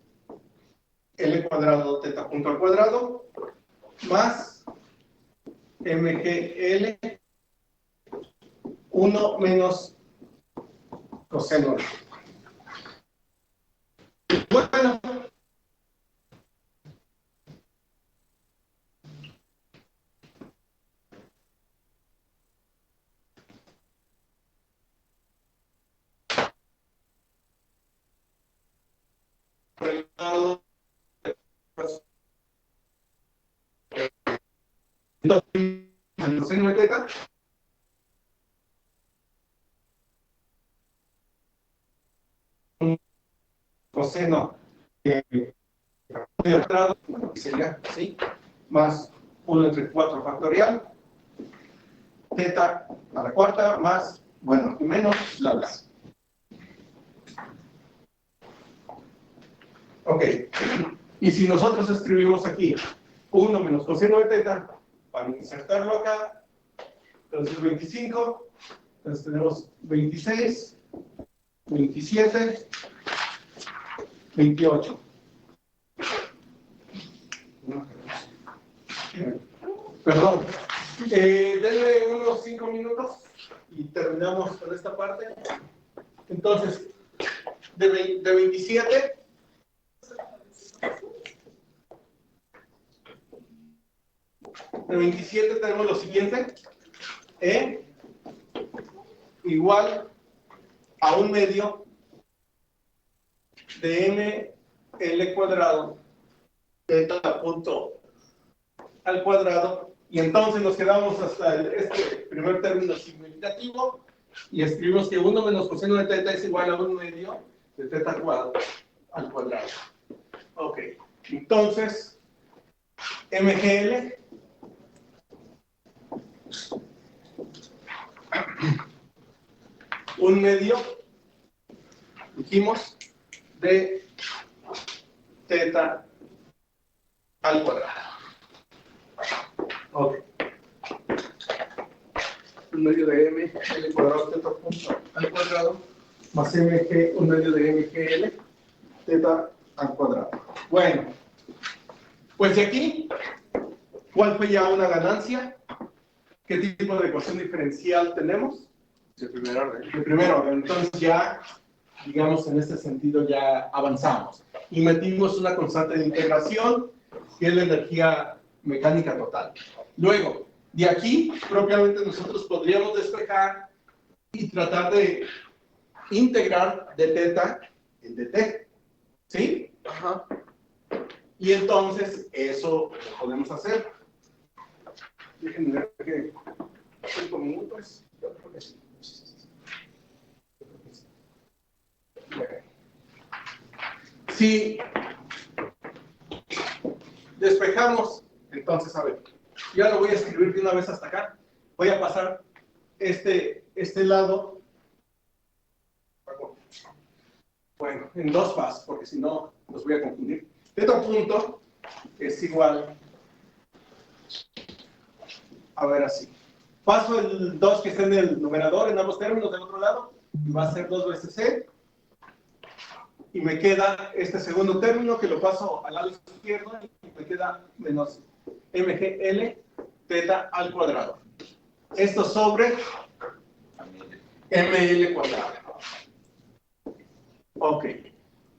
S1: L cuadrado θ punto al cuadrado más mgl 1 menos coseno. Bueno, el coseno de θ coseno sería así, más 1 entre 4 factorial, θ a la cuarta, más, bueno, menos bla bla. Ok, y si nosotros escribimos aquí 1 menos coseno de θ, para insertarlo acá, entonces 25, entonces tenemos 26, 27, 28. Perdón. Denle unos 5 minutos y terminamos con esta parte. Entonces, de 27 tenemos lo siguiente. E igual a 1/2 de m L cuadrado θ punto al cuadrado, y entonces nos quedamos hasta este primer término significativo y escribimos que 1 menos coseno de θ es igual a 1/2 de θ cuadrado al cuadrado. Ok, entonces mgl un medio, dijimos, de θ al cuadrado. Ok. Un medio de m, L cuadrado, θ punto al cuadrado, más mg, un medio de mgl, θ al cuadrado. Bueno, pues de aquí, ¿cuál fue ya una ganancia? ¿Qué tipo de ecuación diferencial tenemos?
S2: De primer orden.
S1: De primer orden. Entonces ya, digamos, en este sentido ya avanzamos. Y metimos una constante de integración, que es la energía mecánica total. Luego, De aquí, propiamente, nosotros podríamos despejar y tratar de integrar de teta en dt, ¿sí?
S2: Ajá.
S1: Y entonces, eso lo podemos hacer. Déjenme ver que 5 minutos. Yo creo que sí. Si despejamos, entonces, a ver, ya lo voy a escribir de una vez hasta acá. Voy a pasar este lado, bueno, en dos pasos, porque si no, los voy a confundir. Teta punto es igual, a ver así. Paso el 2 que está en el numerador, en ambos términos del otro lado, y va a ser 2 veces c. Y me queda este segundo término que lo paso al lado izquierdo y me queda menos mgl teta al cuadrado. Esto sobre ml cuadrado. Ok.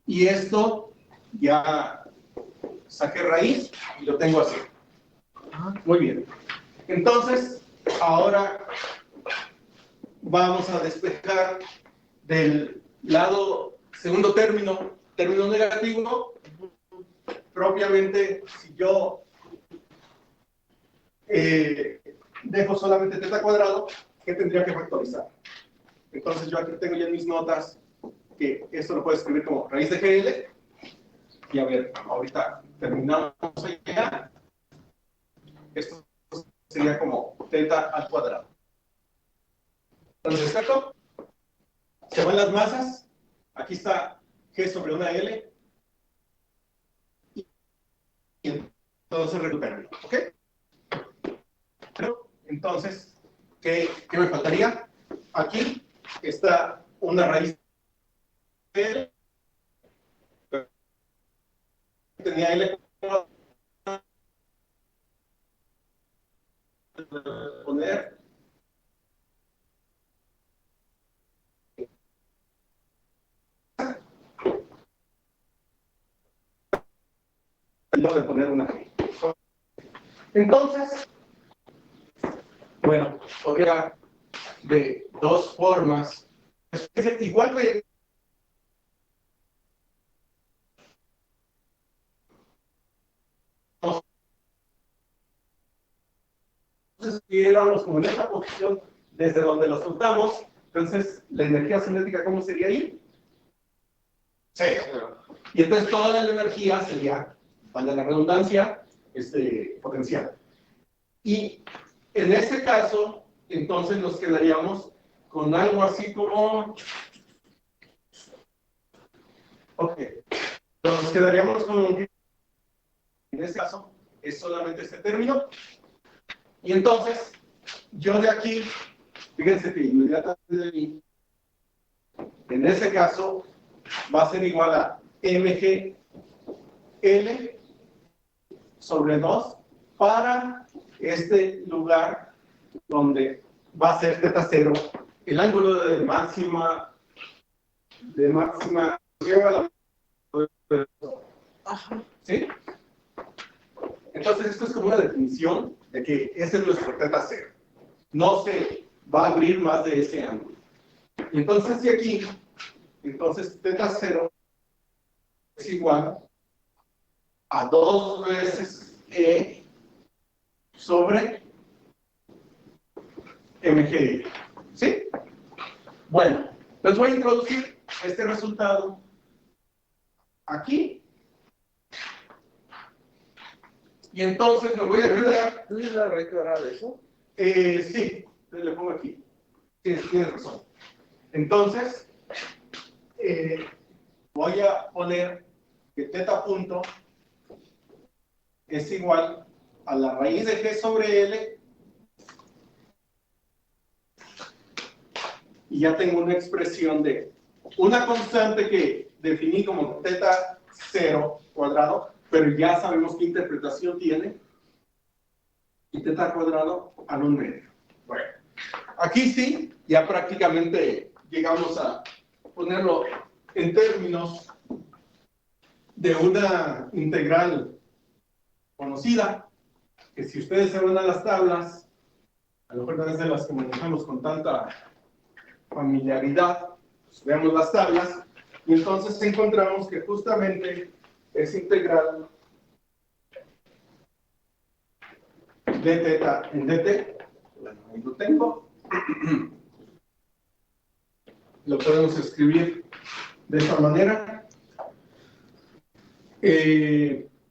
S1: Y esto ya saqué raíz y lo tengo así. Muy bien. Entonces, ahora vamos a despejar del lado segundo término negativo. Propiamente, si yo dejo solamente teta cuadrado, ¿qué tendría que factorizar? Entonces yo aquí tengo ya en mis notas que esto lo puedo escribir como raíz de GL. Y a ver, ahorita terminamos ya. Esto sería como teta al cuadrado. Entonces, ¿cierto? Se van las masas. Aquí está G sobre una L. Y entonces recupero. ¿Ok? Entonces, ¿qué me faltaría? Aquí está una raíz de L. Tenía L. Poner de poner una G. Entonces, bueno, podría de dos formas. Es igual que entonces, si éramos como en esta posición desde donde los soltamos, entonces la energía cinética, ¿cómo sería ahí? Cero. Y entonces toda la energía sería, para la redundancia, potencial. Y en este caso, entonces nos quedaríamos con algo así como... Ok. Nos quedaríamos con un... En este caso, es solamente este término. Y entonces, yo de aquí, fíjense que inmediatamente de mí, en este caso, va a ser igual a mgl sobre 2 para este lugar donde va a ser teta 0, el ángulo de máxima lleva a la... ¿Sí? Entonces esto es como una definición de que ese es nuestro teta 0. No se va a abrir más de ese ángulo. Y entonces de aquí, entonces teta 0 es igual a 2 veces E sobre mgl. ¿Sí? Bueno, les voy a introducir este resultado aquí. Y entonces me voy a ayudar.
S2: ¿Tú dices la raíz cuadrada de eso?
S1: Sí, le pongo aquí. Tienes razón. Entonces, voy a poner que teta punto es igual a la raíz de G sobre L. Y ya tengo una expresión de una constante que definí como teta 0 cuadrado, pero ya sabemos qué interpretación tiene. Y teta cuadrado al 1/2. Bueno, aquí sí, ya prácticamente llegamos a ponerlo en términos de una integral conocida, que si ustedes se van a las tablas, a lo mejor no es de las que manejamos con tanta familiaridad, pues veamos las tablas, y entonces encontramos que justamente es integral de teta en dt. Bueno, ahí lo tengo. Lo podemos escribir de esta manera.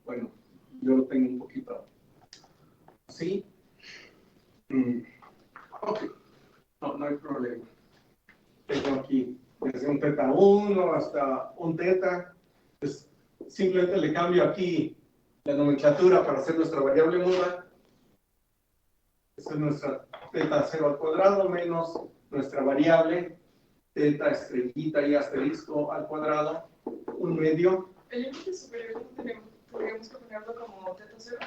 S1: Bueno, yo lo tengo un poquito así. Ok, no hay problema. Tengo aquí desde un teta 1 hasta un teta. Pues simplemente le cambio aquí la nomenclatura para hacer nuestra variable muda. Esta es nuestra teta 0 al cuadrado menos nuestra variable teta estrellita y asterisco al cuadrado, un medio.
S3: El límite superior tendríamos que ponerlo como teta 0.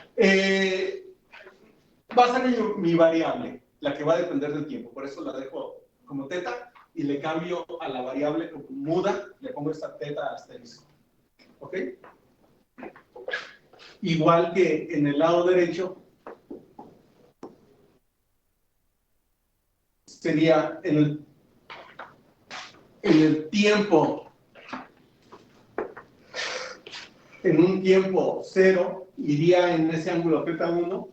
S1: Va a ser mi variable, la que va a depender del tiempo, por eso la dejo como teta y le cambio a la variable como muda, le pongo esta teta asterisco. ¿Ok? Igual que en el lado derecho, sería en el tiempo, en un tiempo 0, iría en ese ángulo teta 1,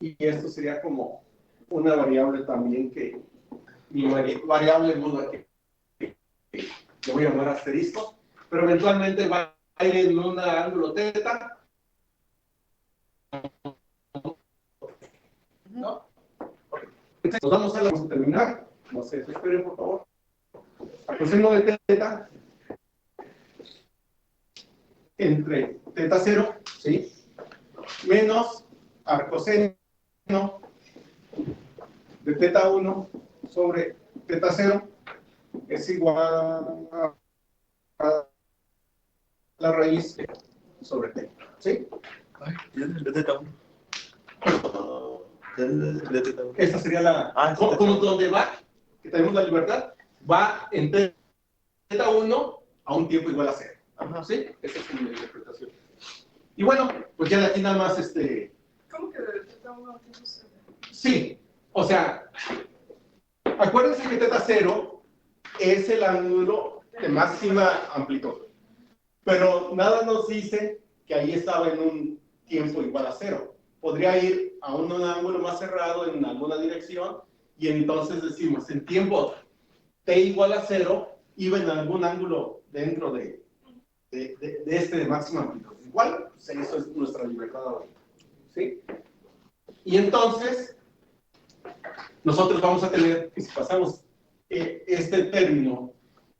S1: y esto sería como una variable también que, mi variable muda que le voy a llamar asterisco, pero eventualmente va a ir en un ángulo teta, ¿no? Entonces, nos vamos a terminar, no sé, esperen por favor. Coseno de teta entre teta 0, ¿sí? Menos arcoseno de teta 1 sobre teta 0 es igual a la raíz sobre t, ¿sí?
S2: De teta 1. De teta 1.
S1: Esta sería la... como donde va, que tenemos la libertad, va en teta 1 a un tiempo igual a 0.
S2: Ajá.
S1: ¿Sí? Esa es mi interpretación. Y bueno, pues ya de aquí nada más
S3: ¿Cómo que de teta 1 a teta 0?
S1: Sí, o sea, acuérdense que teta 0 es el ángulo de máxima amplitud. Pero nada nos dice que ahí estaba en un tiempo igual a 0. Podría ir a un ángulo más cerrado en alguna dirección y entonces decimos, en tiempo t igual a 0, iba en algún ángulo dentro de este de máxima amplitud. Igual, pues eso es nuestra libertad ahora. ¿Sí? Y entonces, nosotros vamos a tener que si pasamos este término,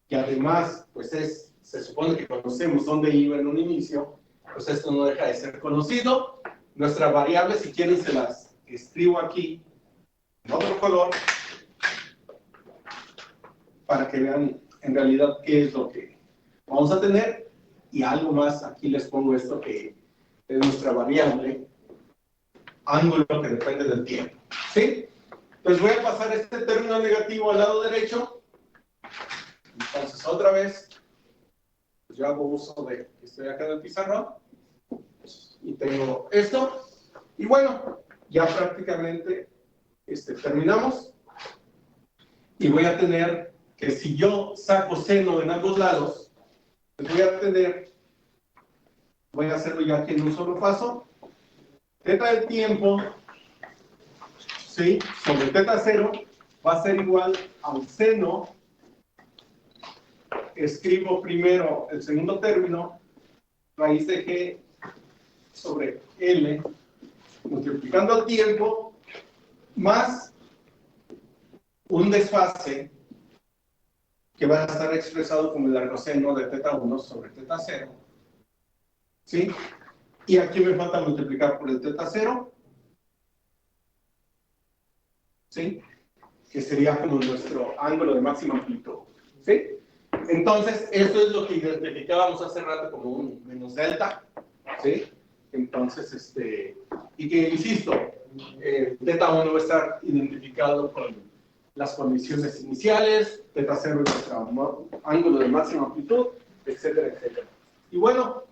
S1: que además, pues se supone que conocemos dónde iba en un inicio, pues esto no deja de ser conocido. Nuestra variable, si quieren, se las escribo aquí en otro color, para que vean en realidad qué es lo que vamos a tener. Y algo más, aquí les pongo esto que es nuestra variable, ángulo que depende del tiempo. ¿Sí? Entonces voy a pasar este término negativo al lado derecho. Entonces otra vez, pues yo hago uso de que estoy acá en el pizarrón. Y tengo esto. Y bueno, ya prácticamente terminamos. Y voy a tener que si yo saco seno en ambos lados, pues voy a hacerlo ya aquí en un solo paso. Teta del tiempo, ¿sí? Sobre teta 0 va a ser igual al seno. Escribo primero el segundo término, raíz de g sobre L, multiplicando el tiempo, más un desfase que va a estar expresado como el arcoseno de teta 1 sobre teta 0. ¿Sí? Y aquí me falta multiplicar por el teta 0. ¿Sí? Que sería como nuestro ángulo de máxima amplitud. ¿Sí? Entonces, esto es lo que identificábamos hace rato como un menos delta. ¿Sí? Entonces, y que, insisto, teta 1 va a estar identificado con las condiciones iniciales, teta 0 es nuestro ángulo de máxima amplitud, etcétera, etcétera. Y bueno,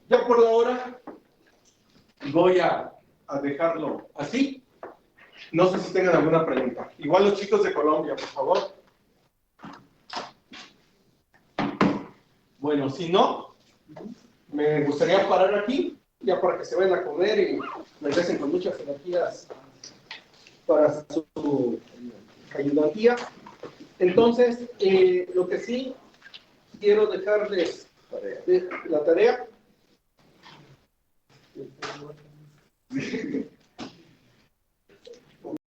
S1: ya por ahora voy a dejarlo así. No sé si tengan alguna pregunta. Igual los chicos de Colombia, por favor. Bueno, si no, me gustaría parar aquí, ya para que se vayan a comer y regresen con muchas energías para su ayudantía. Entonces, lo que sí quiero dejarles la tarea.